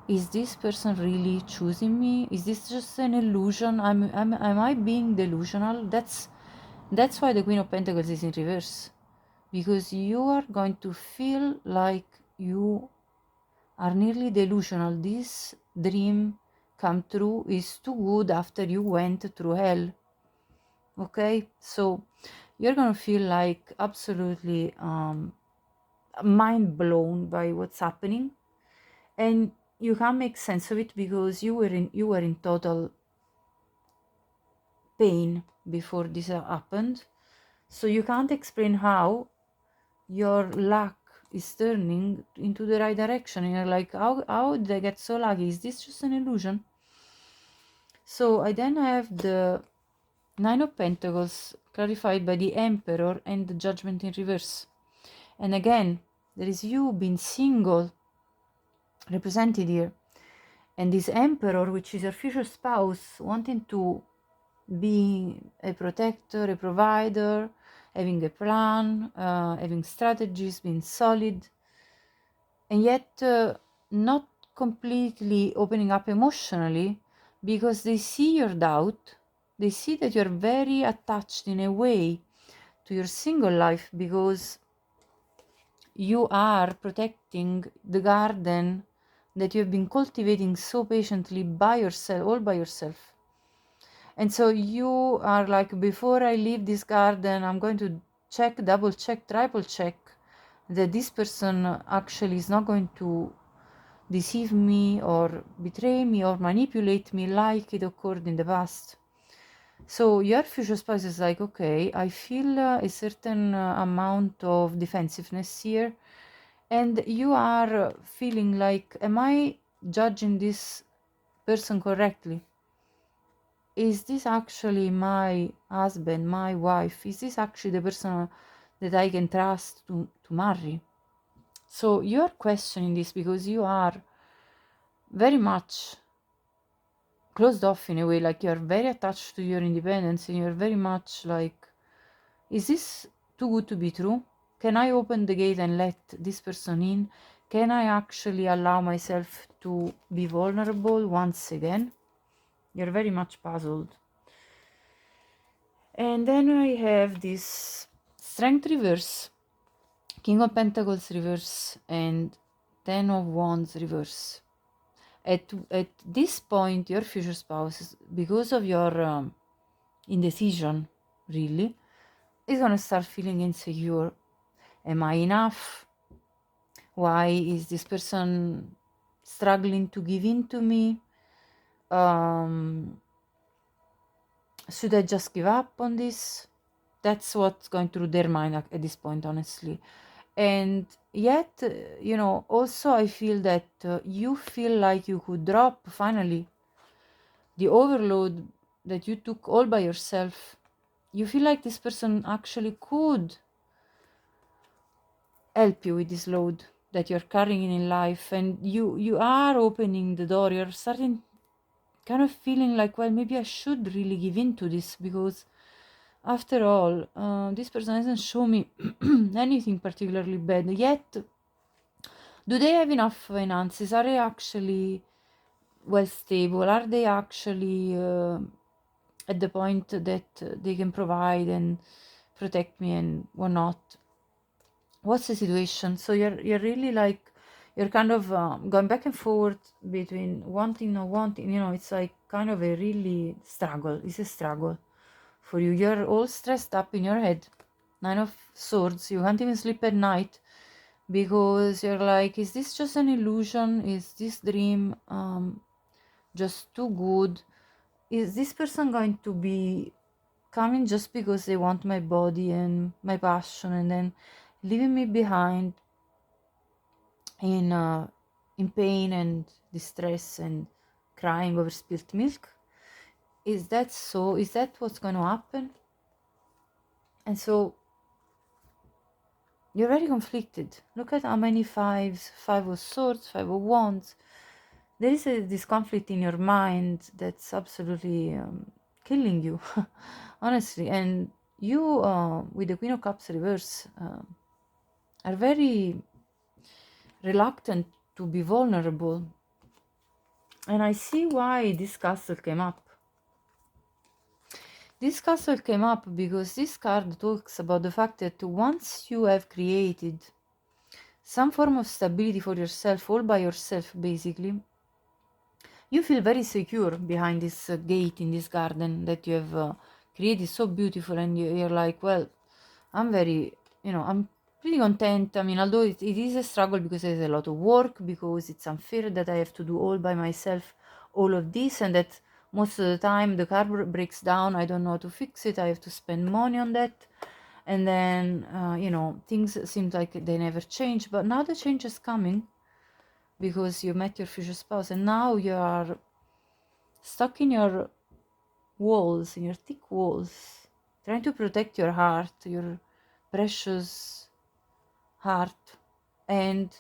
Is this person really choosing me? Is this just an illusion? Am I being delusional? That's why the Queen of Pentacles is in reverse. Because you are going to feel like you are nearly delusional. This dream come true is too good after you went through hell. Okay, so you're gonna feel like absolutely mind blown by what's happening, and you can't make sense of it because you were in total pain before this happened. So you can't explain how your luck is turning into the right direction, and you're like, how did I get so lucky? Is this just an illusion? So I then have the Nine of Pentacles clarified by the Emperor and the Judgment in reverse. And again, there is you being single represented here. And this Emperor, which is your future spouse, wanting to be a protector, a provider, having a plan, having strategies, being solid, and yet not completely opening up emotionally, because they see your doubt, they see that you're very attached in a way to your single life, because you are protecting the garden that you have been cultivating so patiently by yourself, all by yourself. And so you are like, before I leave this garden, I'm going to check, double check, triple check that this person actually is not going to deceive me or betray me or manipulate me like it occurred in the past. So your future spouse is like, okay, I feel a certain amount of defensiveness here, and you are feeling like, am I judging this person correctly? Is this actually my husband, my wife? Is this actually the person that I can trust to marry? So you're questioning this because you are very much closed off in a way, like you're very attached to your independence, and you're very much like, is this too good to be true? Can I open the gate and let this person in? Can I actually allow myself to be vulnerable once again? You're very much puzzled. And then I have this Strength reverse, King of Pentacles reverse, and Ten of Wands reverse. At this point, your future spouse, because of your indecision, really, is going to start feeling insecure. Am I enough? Why is this person struggling to give in to me? Should I just give up on this? That's what's going through their mind at this point, honestly. And yet, also I feel that you feel like you could drop finally the overload that you took all by yourself. You feel like this person actually could help you with this load that you're carrying in life, and you are opening the door. You're starting kind of feeling like, well, maybe I should really give in to this, because after all, this person hasn't shown me anything particularly bad yet. Do they have enough finances? Are they actually well stable? Are they actually at the point that they can provide and protect me and whatnot? What's the situation? So you're really like, you're kind of going back and forth between wanting, not wanting. It's like kind of a really struggle. It's a struggle for you. You're all stressed up in your head. Nine of Swords. You can't even sleep at night, because you're like, is this just an illusion? Is this dream just too good? Is this person going to be coming just because they want my body and my passion, and then leaving me behind in pain and distress and crying over spilt milk? Is that so? Is that what's going to happen? And so you're very conflicted. Look at how many fives: Five of Swords, Five of Wands. There is this conflict in your mind that's absolutely killing you, honestly. And you, with the Queen of Cups reverse, are very reluctant to be vulnerable. And I see why this castle came up. This castle came up because this card talks about the fact that once you have created some form of stability for yourself, all by yourself basically, you feel very secure behind this gate in this garden that you have created so beautiful, and you're like, well, I'm very, I'm pretty content. I mean, although it is a struggle because there's a lot of work, because it's unfair that I have to do all by myself all of this, and that most of the time the car breaks down, I don't know how to fix it, I have to spend money on that, and then things seem like they never change. But now the change is coming because you met your future spouse, and now you are stuck in your walls, in your thick walls, trying to protect your heart, your precious heart, and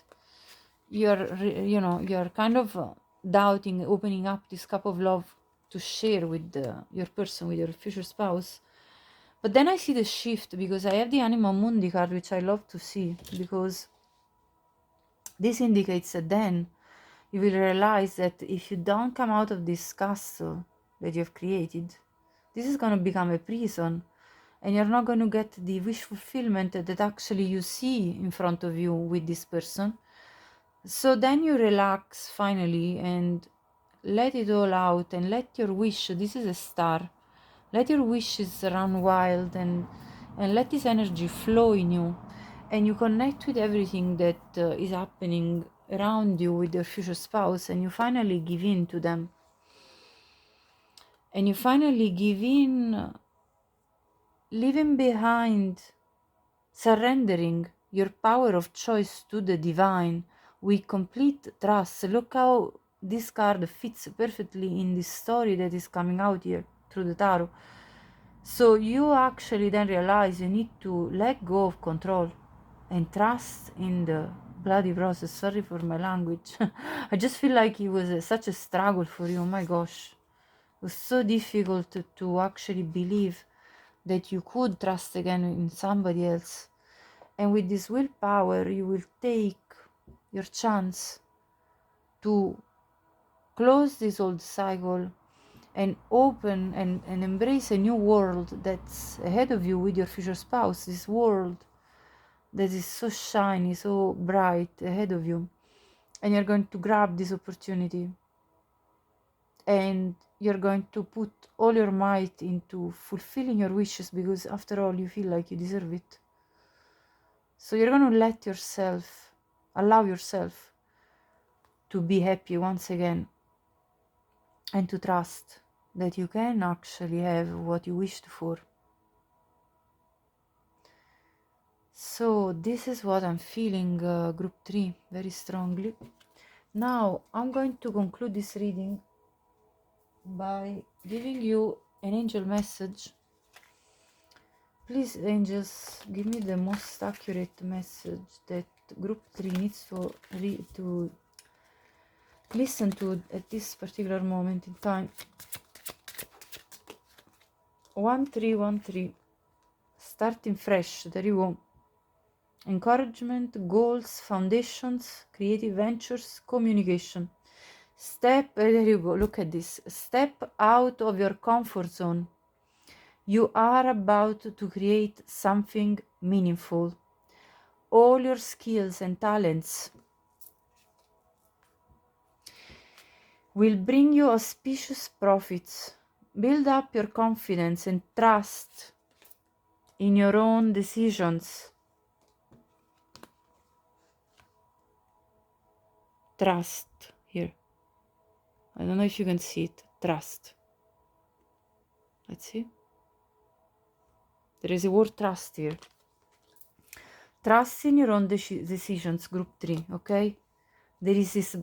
you're kind of doubting opening up this cup of love to share with your person, with your future spouse. But then I see the shift, because I have the Anima Mundi card, which I love to see, because this indicates that then you will realize that if you don't come out of this castle that you have created, this is going to become a prison, and you're not going to get the wish fulfillment that actually you see in front of you with this person. So then you relax finally and let it all out, and let your wish, this is a star, let your wishes run wild, and let this energy flow in you, and you connect with everything that is happening around you with your future spouse, and you finally give in to them, and you finally give in, leaving behind, surrendering your power of choice to the divine with complete trust. Look how this card fits perfectly in this story that is coming out here through the tarot. So you actually then realize you need to let go of control and trust in the bloody process. Sorry for my language. I just feel like it was such a struggle for you. Oh my gosh. It was so difficult to actually believe that you could trust again in somebody else. And with this willpower, you will take your chance to close this old cycle and open and embrace a new world that's ahead of you with your future spouse. This world that is so shiny, so bright ahead of you. And you're going to grab this opportunity. And you're going to put all your might into fulfilling your wishes, because after all, you feel like you deserve it. So you're going to let yourself, allow yourself to be happy once again, and to trust that you can actually have what you wished for. So this is what I'm feeling, group 3, very strongly. Now I'm going to conclude this reading by giving you an angel message. Please, angels, give me the most accurate message that group 3 needs to listen to at this particular moment in time. 1313, starting fresh. There you go. Encouragement, goals, foundations, creative ventures, communication. There you go, look at this. Step out of your comfort zone. You are about to create something meaningful. All your skills and talents will bring you auspicious profits. Build up your confidence and trust in your own decisions. Trust here. I don't know if you can see it. Trust. Let's see. There is a word trust here. Trust in your own decisions, group 3, okay? There is this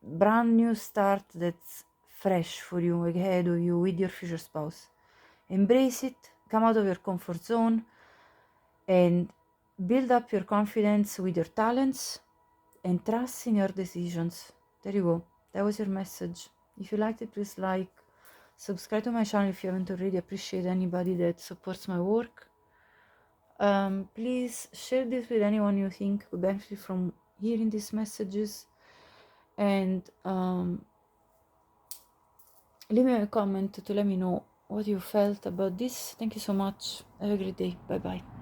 brand new start that's fresh for you, ahead of you, with your future spouse. Embrace it, come out of your comfort zone, and build up your confidence with your talents, and trust in your decisions. There you go. That was your message. If you liked it, please like, subscribe to my channel if you haven't already. Appreciate anybody that supports my work. Please share this with anyone you think could benefit from hearing these messages, and leave me a comment to let me know what you felt about this. Thank you so much. Have a great day. Bye bye.